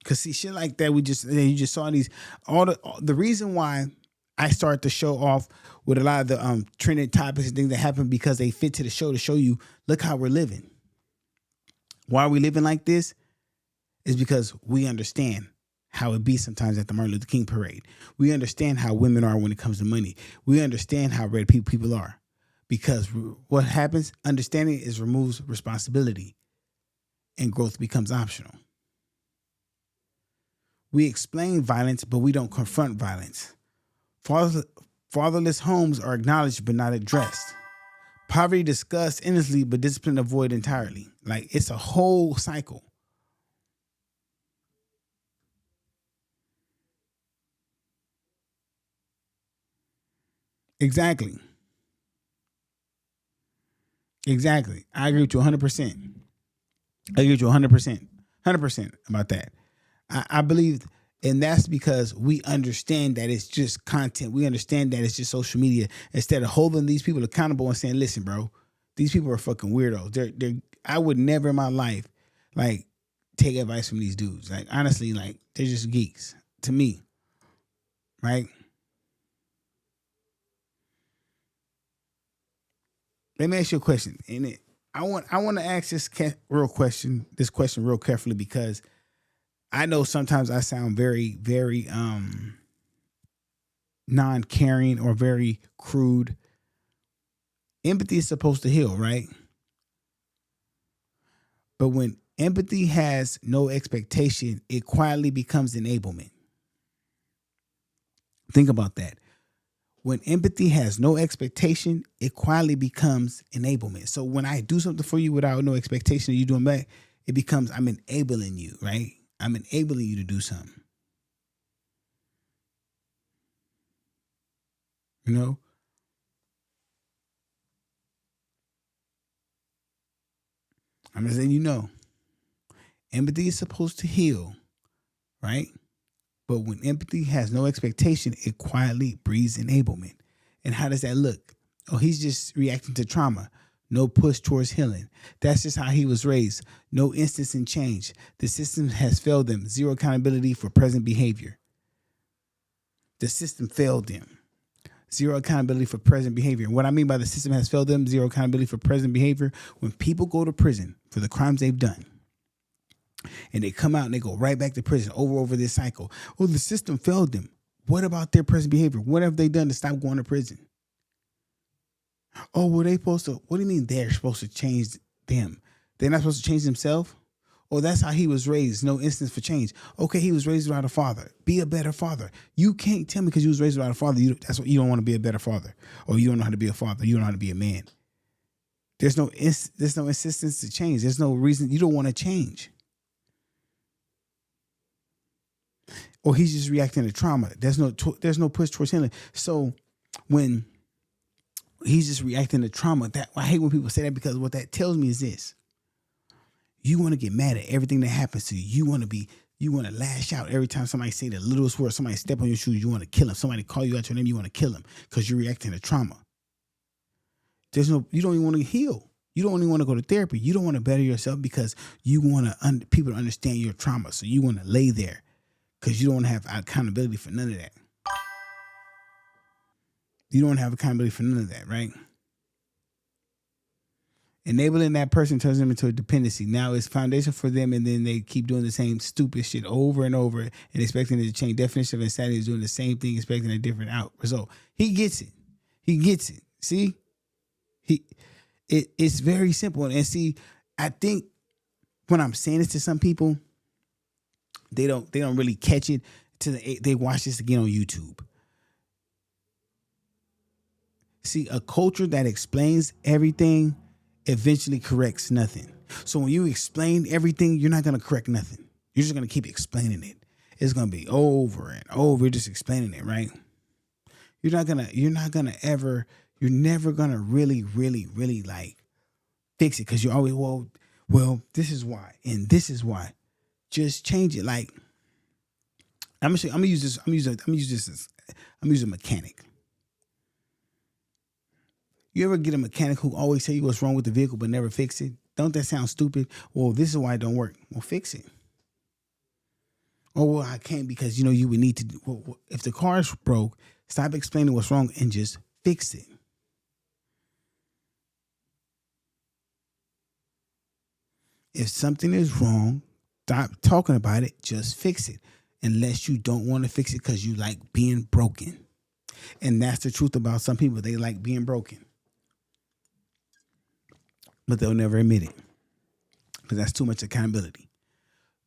because see, shit like that, you just saw these, the reason why I start the show off with a lot of the trending topics and things that happen because they fit to the show to show you, look how we're living. Why are we living like this? Is because we understand how it be sometimes at the Martin Luther King parade. We understand how women are when it comes to money. We understand how red people are. Because what happens, understanding removes responsibility and growth becomes optional. We explain violence, but we don't confront violence. Fatherless homes are acknowledged but not addressed. Poverty discussed endlessly but discipline avoided entirely. Like, it's a whole cycle. Exactly. I agree with you 100%. I agree with you 100%. 100% about that. I believe, and that's because we understand that it's just content. We understand that it's just social media. Instead of holding these people accountable and saying, listen, bro, these people are fucking weirdos. I would never in my life, like, take advice from these dudes. Like, honestly, like, they're just geeks to me. Right? Let me ask you a question. And I want to ask this question real carefully, because I know sometimes I sound very, very non-caring or very crude. Empathy is supposed to heal, right? But when empathy has no expectation, it quietly becomes enablement. Think about that. When empathy has no expectation, it quietly becomes enablement. So when I do something for you without no expectation of you doing back, it becomes, I'm enabling you, right? I'm enabling you to do something. You know? I'm just letting you know. Empathy is supposed to heal, right? But when empathy has no expectation, it quietly breeds enablement. And how does that look? Oh, he's just reacting to trauma. No push towards healing. That's just how he was raised. No instance in change. The system has failed them. Zero accountability for present behavior. The system failed them. Zero accountability for present behavior. And what I mean by the system has failed them, zero accountability for present behavior, when people go to prison for the crimes they've done, and they come out and they go right back to prison over this cycle. Well, the system failed them. What about their present behavior? What have they done to stop going to prison? Oh, were they supposed to? What do you mean they're supposed to change them? They're not supposed to change themselves? Oh, that's how he was raised. No instance for change. Okay, he was raised without a father. Be a better father. You can't tell me because you was raised without a father, that's what you don't want to be a better father. Or you don't know how to be a father. You don't know how to be a man. There's no insistence to change. There's no reason. You don't want to change. Or he's just reacting to trauma. There's no push towards healing. So when he's just reacting to trauma, that I hate when people say that, because what that tells me is this: you want to get mad at everything that happens to you. You want to lash out every time somebody say the littlest word. Somebody step on your shoes, you want to kill them. Somebody call you out your name, you want to kill them because you're reacting to trauma. You don't even want to heal. You don't even want to go to therapy. You don't want to better yourself because you want people to understand your trauma. So you want to lay there, because you don't have accountability for none of that. You don't have accountability for none of that, right? Enabling that person turns them into a dependency. Now it's foundation for them, and then they keep doing the same stupid shit over and over and expecting it to change. Definition of insanity is doing the same thing, expecting a different result. He gets it. See? It's very simple. And see, I think when I'm saying this to some people, they don't really catch it till they watch this again on YouTube. See, a culture that explains everything eventually corrects nothing. So when you explain everything, you're not going to correct nothing. You're just going to keep explaining it. It's going to be over and over, just explaining it, right? You're never going to really, really, really like fix it, because you're always, well, this is why, and this is why. Just change it. Like, I'm gonna use a mechanic. You ever get a mechanic who always tell you what's wrong with the vehicle but never fix it? Don't that sound stupid? Well, this is why it don't work. Well, fix it. Oh, well, I can't because you would need to. Well, if the car's broke, stop explaining what's wrong and just fix it. If something is wrong, stop talking about it. Just fix it. Unless you don't want to fix it because you like being broken. And that's the truth about some people. They like being broken. But they'll never admit it, because that's too much accountability.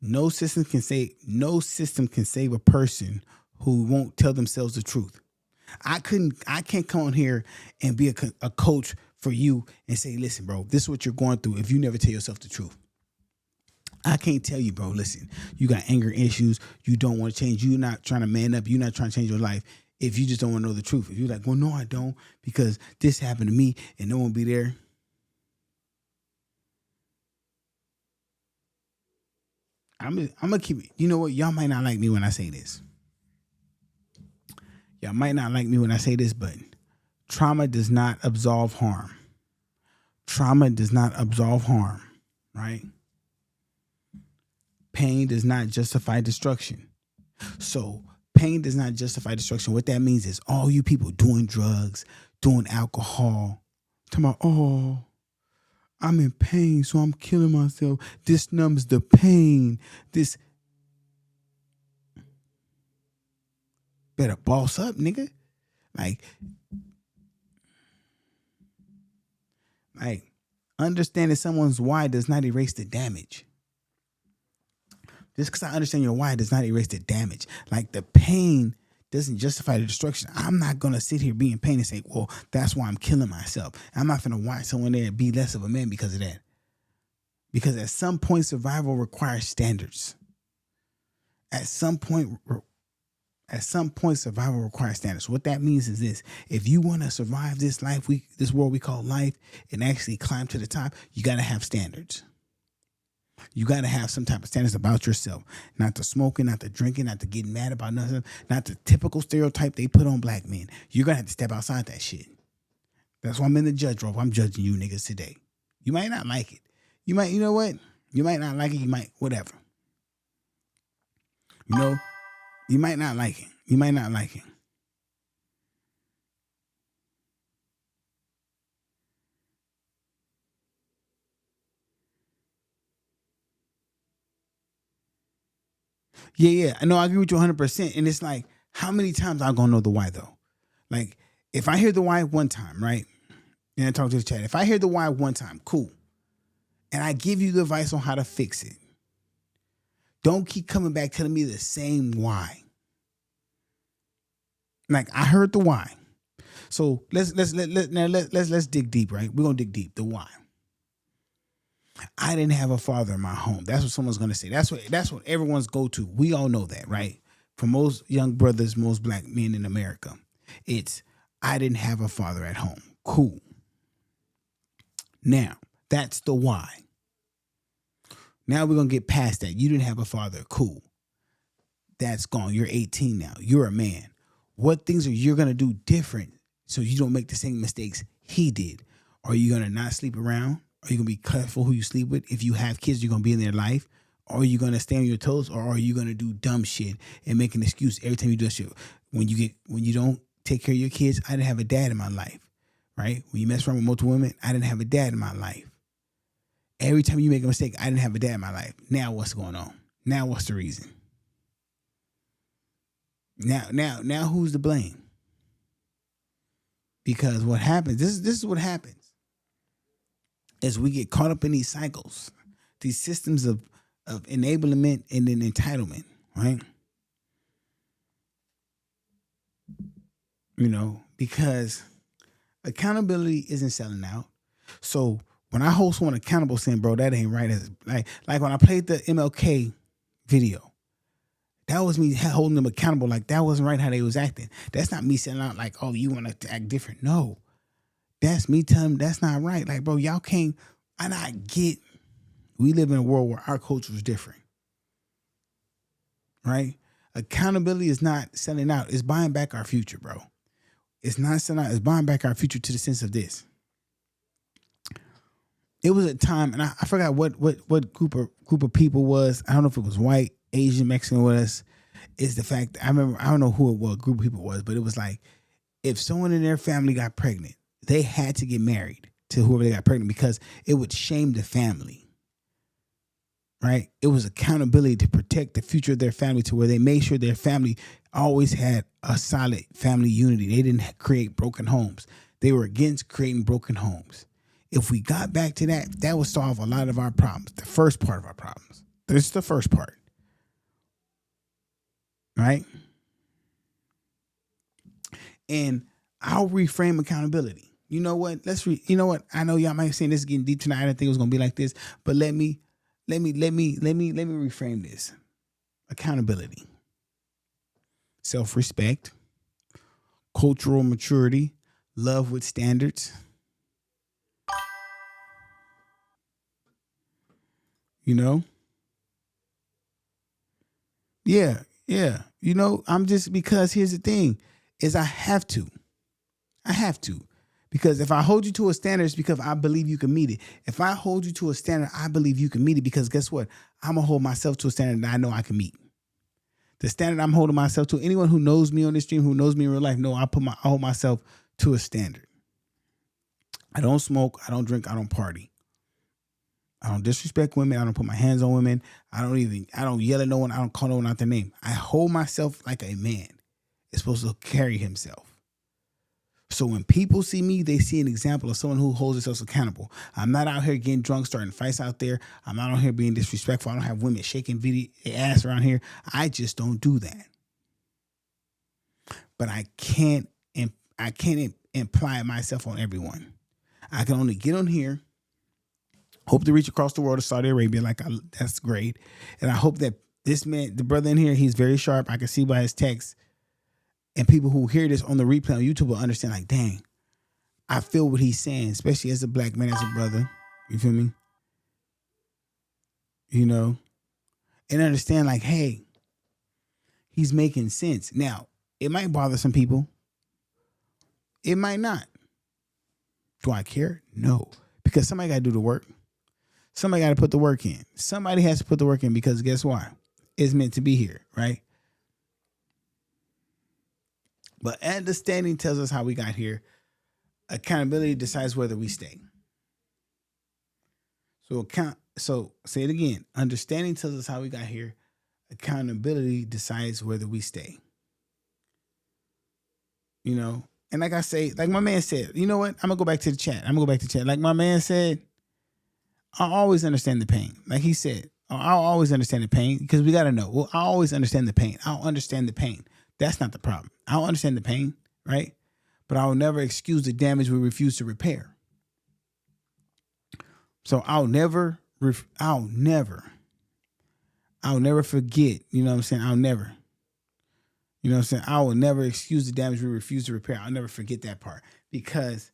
No system can save a person who won't tell themselves the truth. I can't come on here and be a coach for you and say, listen, bro, this is what you're going through if you never tell yourself the truth. I can't tell you, bro, listen, you got anger issues, you don't want to change, you're not trying to man up, you're not trying to change your life if you just don't want to know the truth. If you're like, well, no, I don't, because this happened to me and no one will be there. I'm going to keep it. You know what? Y'all might not like me when I say this. Y'all might not like me when I say this, but trauma does not absolve harm. Trauma does not absolve harm, right? Pain does not justify destruction. So pain does not justify destruction. What that means is all you people doing drugs, doing alcohol, talking about, oh, I'm in pain, so I'm killing myself. This numbs the pain. This better boss up, nigga. Like understanding someone's why does not erase the damage. Just because I understand your why does not erase the damage. Like the pain doesn't justify the destruction. I'm not going to sit here be in pain and say, well, that's why I'm killing myself. I'm not going to watch someone there be less of a man because of that. Because at some point, survival requires standards. At some point, survival requires standards. What that means is this. If you want to survive this life, this world we call life, and actually climb to the top, you got to have standards. You got to have some type of standards about yourself. Not the smoking, not the drinking, not the getting mad about nothing, not the typical stereotype they put on black men. You're going to have to step outside that shit. That's why I'm in the judge role. I'm judging you niggas today. You might not like it. You know what? You might not like it. You might, whatever. You know, you might not like it. You might not like it. Yeah. I know. I agree with you 100%. And it's like, how many times I'm going to know the why, though? Like, if I hear the why one time, right? And I talk to the chat. If I hear the why one time, cool. And I give you the advice on how to fix it. Don't keep coming back telling me the same why. Like, I heard the why. So let's dig deep, right? We're gonna dig deep. The why. I didn't have a father in my home. That's what someone's gonna say. That's what everyone's go to. We all know that, right? For most young brothers, most black men in America, it's I didn't have a father at home. Cool. Now, that's the why. Now we're gonna get past that. You didn't have a father. Cool. That's gone. You're 18 now. You're a man. What things are you gonna do different so you don't make the same mistakes he did? Are you gonna not sleep around? Are you gonna be careful who you sleep with? If you have kids, you're gonna be in their life. Are you gonna stay on your toes, or are you gonna do dumb shit and make an excuse every time you do that shit? When you don't take care of your kids, I didn't have a dad in my life, right? When you mess around with multiple women, I didn't have a dad in my life. Every time you make a mistake, I didn't have a dad in my life. Now what's going on? Now what's the reason? Now who's to blame? Because what happens, this is what happens, is we get caught up in these cycles, these systems of enablement and then entitlement, right? You know, because accountability isn't selling out. So when I hold someone accountable saying, bro, that ain't right. Like when I played the MLK video, that was me holding them accountable. Like that wasn't right how they was acting. That's not me selling out like, oh, you want to act different. No, that's me telling them that's not right. Like, bro, y'all can't, and I get, we live in a world where our culture is different, right? Accountability is not selling out. It's buying back our future, bro. It's not selling out. It's buying back our future to the sense of this. It was a time, and I forgot what group of people was. I don't know if it was white, Asian, Mexican with us. Is the fact I remember, I don't know who it was, group of people it was, but it was like if someone in their family got pregnant, they had to get married to whoever they got pregnant because it would shame the family. Right? It was accountability to protect the future of their family to where they made sure their family always had a solid family unity. They didn't create broken homes. They were against creating broken homes. If we got back to that, that would solve a lot of our problems. The first part of our problems. This is the first part. Right? And I'll reframe accountability. You know what? You know what? I know y'all might be saying this is getting deep tonight. I didn't think it was gonna be like this, but let me reframe this. Accountability, self-respect, cultural maturity, love with standards. You know? Yeah. You know, I'm just, because here's the thing, is I have to. Because if I hold you to a standard, it's because I believe you can meet it. If I hold you to a standard, I believe you can meet it, because guess what? I'm going to hold myself to a standard that I know I can meet. The standard I'm holding myself to, anyone who knows me on this stream, who knows me in real life, know I hold myself to a standard. I don't smoke, I don't drink, I don't party. I don't disrespect women, I don't put my hands on women, I don't yell at no one, I don't call no one out their name. I hold myself like a man is supposed to carry himself. So when people see me, they see an example of someone who holds themselves accountable. I'm not out here getting drunk, starting fights out there. I'm not out here being disrespectful. I don't have women shaking ass around here. I just don't do that. But I can't imply myself on everyone. I can only get on here, hope to reach across the world to Saudi Arabia. That's great. And I hope that this man, the brother in here, he's very sharp. I can see by his text. And people who hear this on the replay on YouTube will understand, like, dang, I feel what he's saying, especially as a black man, as a brother. You feel me? You know? And understand, like, hey, he's making sense. Now, it might bother some people. It might not. Do I care? No. Because somebody got to do the work. Somebody got to put the work in. Somebody has to put the work in, because guess why? It's meant to be here, right? But understanding tells us how we got here. Accountability decides whether we stay. So say it again. Understanding tells us how we got here. Accountability decides whether we stay. You know, and like I say, like my man said, you know what? I'm gonna go back to the chat. Like my man said, I always understand the pain. Like he said, I'll always understand the pain, because we gotta know. Well, I always understand the pain. I'll understand the pain. That's not the problem. I'll understand the pain, right? But I'll never excuse the damage we refuse to repair. So I'll never forget, you know what I'm saying? I will never excuse the damage we refuse to repair. I'll never forget that part, because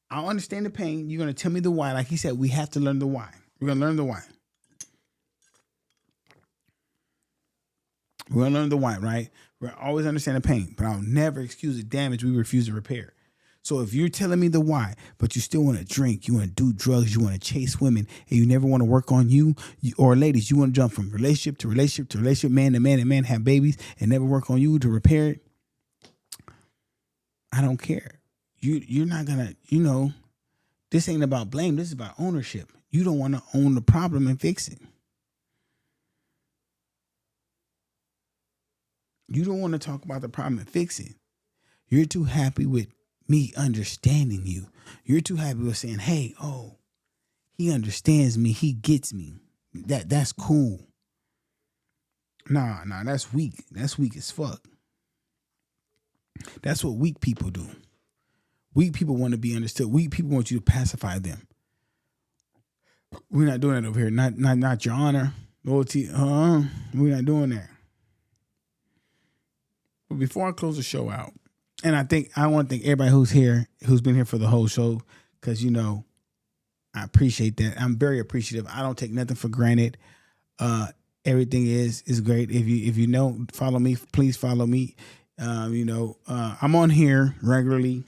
I'll understand the pain. You're going to tell me the why. Like he said, we have to learn the why. We're going to learn the why. We're going to learn the why, right? We'll always understand the pain, but I'll never excuse the damage we refuse to repair. So if you're telling me the why, but you still want to drink, you want to do drugs, you want to chase women, and you never want to work on you, or ladies, you want to jump from relationship to relationship to relationship, man to man and man, have babies, and never work on you to repair it, I don't care. You're not going to, you know, this ain't about blame. This is about ownership. You don't want to own the problem and fix it. You don't want to talk about the problem and fix it. You're too happy with me understanding you. You're too happy with saying, hey, oh, he understands me. He gets me. That's cool. Nah, that's weak. That's weak as fuck. That's what weak people do. Weak people want to be understood. Weak people want you to pacify them. We're not doing that over here. Not your honor, loyalty. We're not doing that. But before I close the show out, and I want to thank everybody who's here, who's been here for the whole show, because, you know, I appreciate that. I'm very appreciative. I don't take nothing for granted. Everything is great. If you don't follow me, please follow me. I'm on here regularly.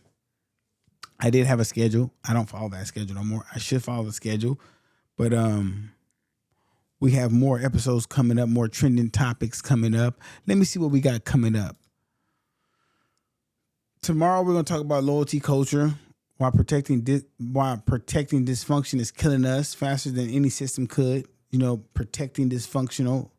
I did have a schedule. I don't follow that schedule no more. I should follow the schedule, but we have more episodes coming up, more trending topics coming up. Let me see what we got coming up. Tomorrow we're going to talk about loyalty culture, why protecting dysfunction is killing us faster than any system could. You know, protecting dysfunction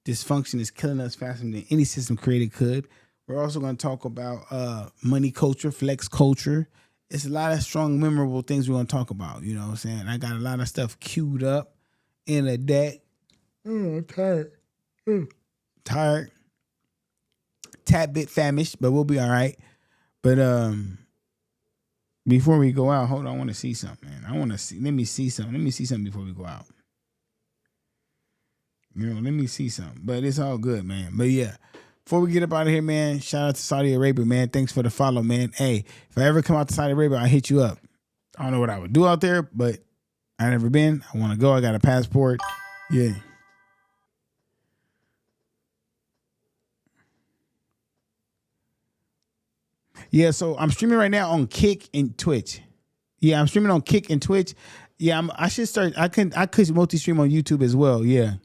is killing us faster than any system created could. We're also going to talk about money culture, flex culture. It's a lot of strong, memorable things we're going to talk about. You know what I'm saying? I got a lot of stuff queued up in a deck. I'm tired. Tired. Tad bit famished, but we'll be all right. But before we go out, hold on, I want to see something, man. Let me see something before we go out. Let me see something. But it's all good, man. But yeah, before we get up out of here, man, shout out to Saudi Arabia, man. Thanks for the follow, man. Hey, if I ever come out to Saudi Arabia, I'll hit you up. I don't know what I would do out there, but I never been. I want to go. I got a passport. Yeah. Yeah, so I'm streaming right now on Kick and Twitch. Yeah, I'm streaming on Kick and Twitch. Yeah, I should start. I could multi-stream on YouTube as well. Yeah,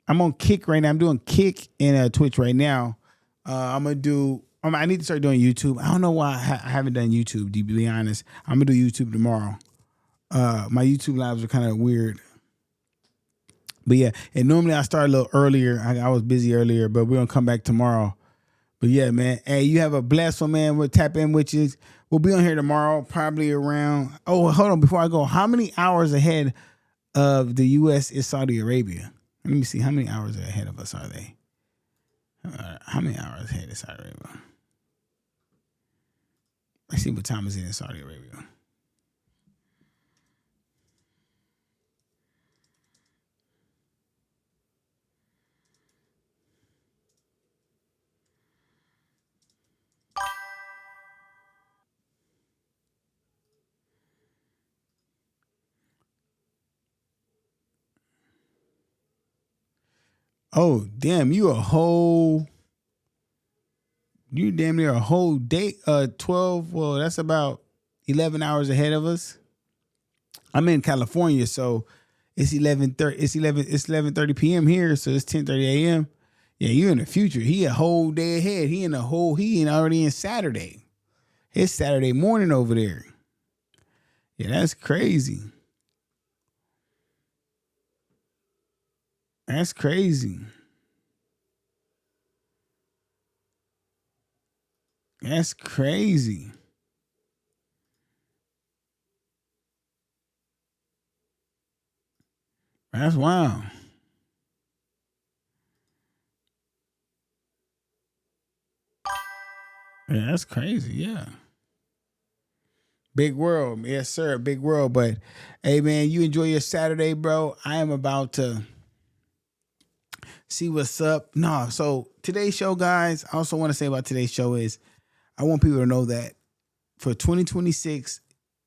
I'm on Kick right now. I'm doing Kick and Twitch right now. I need to start doing YouTube. I don't know why I haven't done YouTube. To be honest, I'm gonna do YouTube tomorrow. My YouTube lives are kind of weird. But yeah, and normally I start a little earlier. I was busy earlier, but we're gonna come back tomorrow. But yeah, man. Hey, you have a blessed one, man. We'll tap in with you. We'll be on here tomorrow, probably around. Oh, hold on. Before I go, how many hours ahead of the U.S. is Saudi Arabia? Let me see. How many hours ahead of us are they? How many hours ahead is Saudi Arabia? Let's see what time is it in Saudi Arabia. Oh, damn, you damn near a whole day, 12, well, that's about 11 hours ahead of us. I'm in California, so it's 11:30 p.m. here, so it's 10:30 a.m. Yeah, you in the future. He a whole day ahead. He already in Saturday. It's Saturday morning over there. Yeah, that's crazy. That's crazy. That's crazy. That's wild. Yeah, that's crazy. Yeah. Big world. Yes, sir. Big world. But hey, man, you enjoy your Saturday, bro. I am about to see what's up. No, so today's show, guys, I also want to say about today's show is I want people to know that for 2026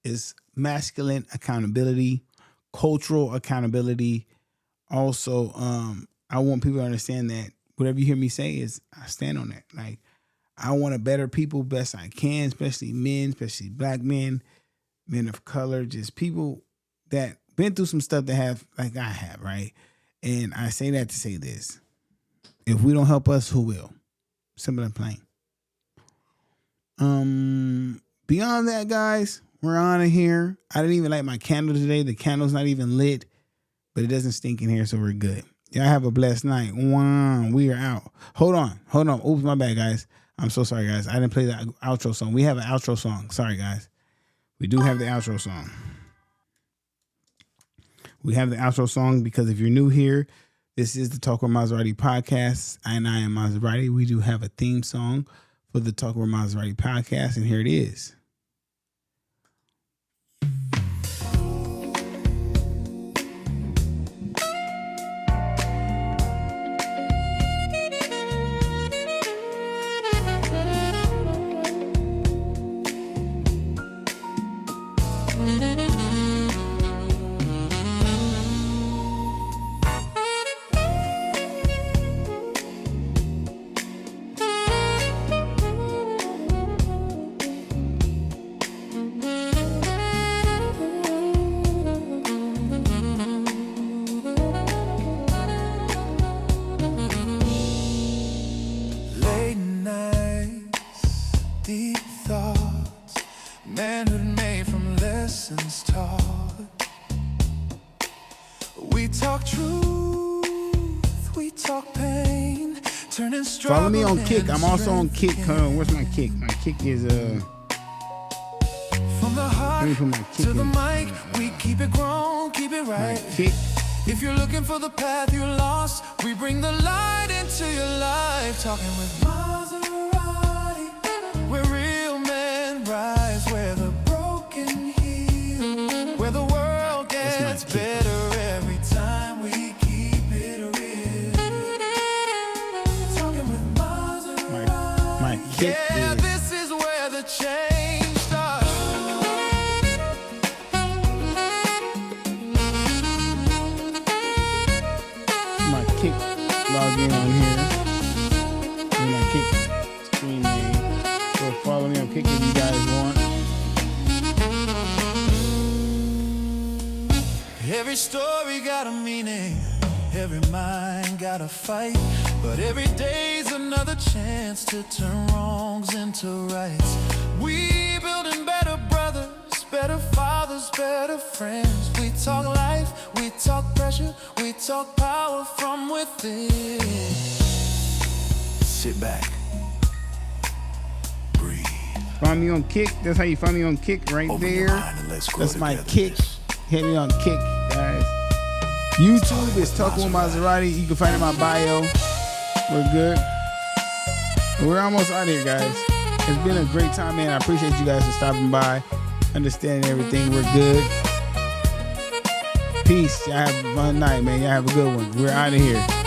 is masculine accountability, cultural accountability. Also, I want people to understand that whatever you hear me say is I stand on that. Like, I want to better people best I can, especially men, especially black men, men of color, just people that been through some stuff that have, like I have, right? And I say that to say this. If we don't help us, who will? Simple and plain. Beyond that, guys, we're on in here. I didn't even light my candle today. The candle's not even lit, but it doesn't stink in here, so we're good. Y'all have a blessed night. Wow, we are out. Hold on. Oops, my bad, guys. I'm so sorry, guys. I didn't play the outro song. We have an outro song. Sorry, guys. We do have the outro song. We have the outro song because if you're new here, this is the Talk with Maserati podcast, and I am Maserati. We do have a theme song for the Talk with Maserati podcast, and here it is. Follow me on Kick. I'm also on Kick. Where's my Kick? My Kick is from the heart to the mic, we keep it grown, keep it right. Kick. If you're looking for the path you're lost, we bring the light into your life. Talking with Maserati, we're Kick is. This is where the change starts. My Kick log in on here. And my Kick screen name. So follow me on Kick if you guys want. Every story got a meaning, every mind got a fight, but every day's another chance to turn wrongs into rights. We building better brothers, better fathers, better friends. We talk life, we talk pressure, we talk power from within. Sit back, breathe. Find me on Kick. That's how you find me on Kick right there. That's my Kick. Hit me on Kick, guys. YouTube is Talking with Maserati. You can find it in my bio. We're good. We're almost out of here, guys. It's been a great time, man. I appreciate you guys for stopping by, understanding everything. We're good. Peace. Y'all have a fun night, man. Y'all have a good one. We're out of here.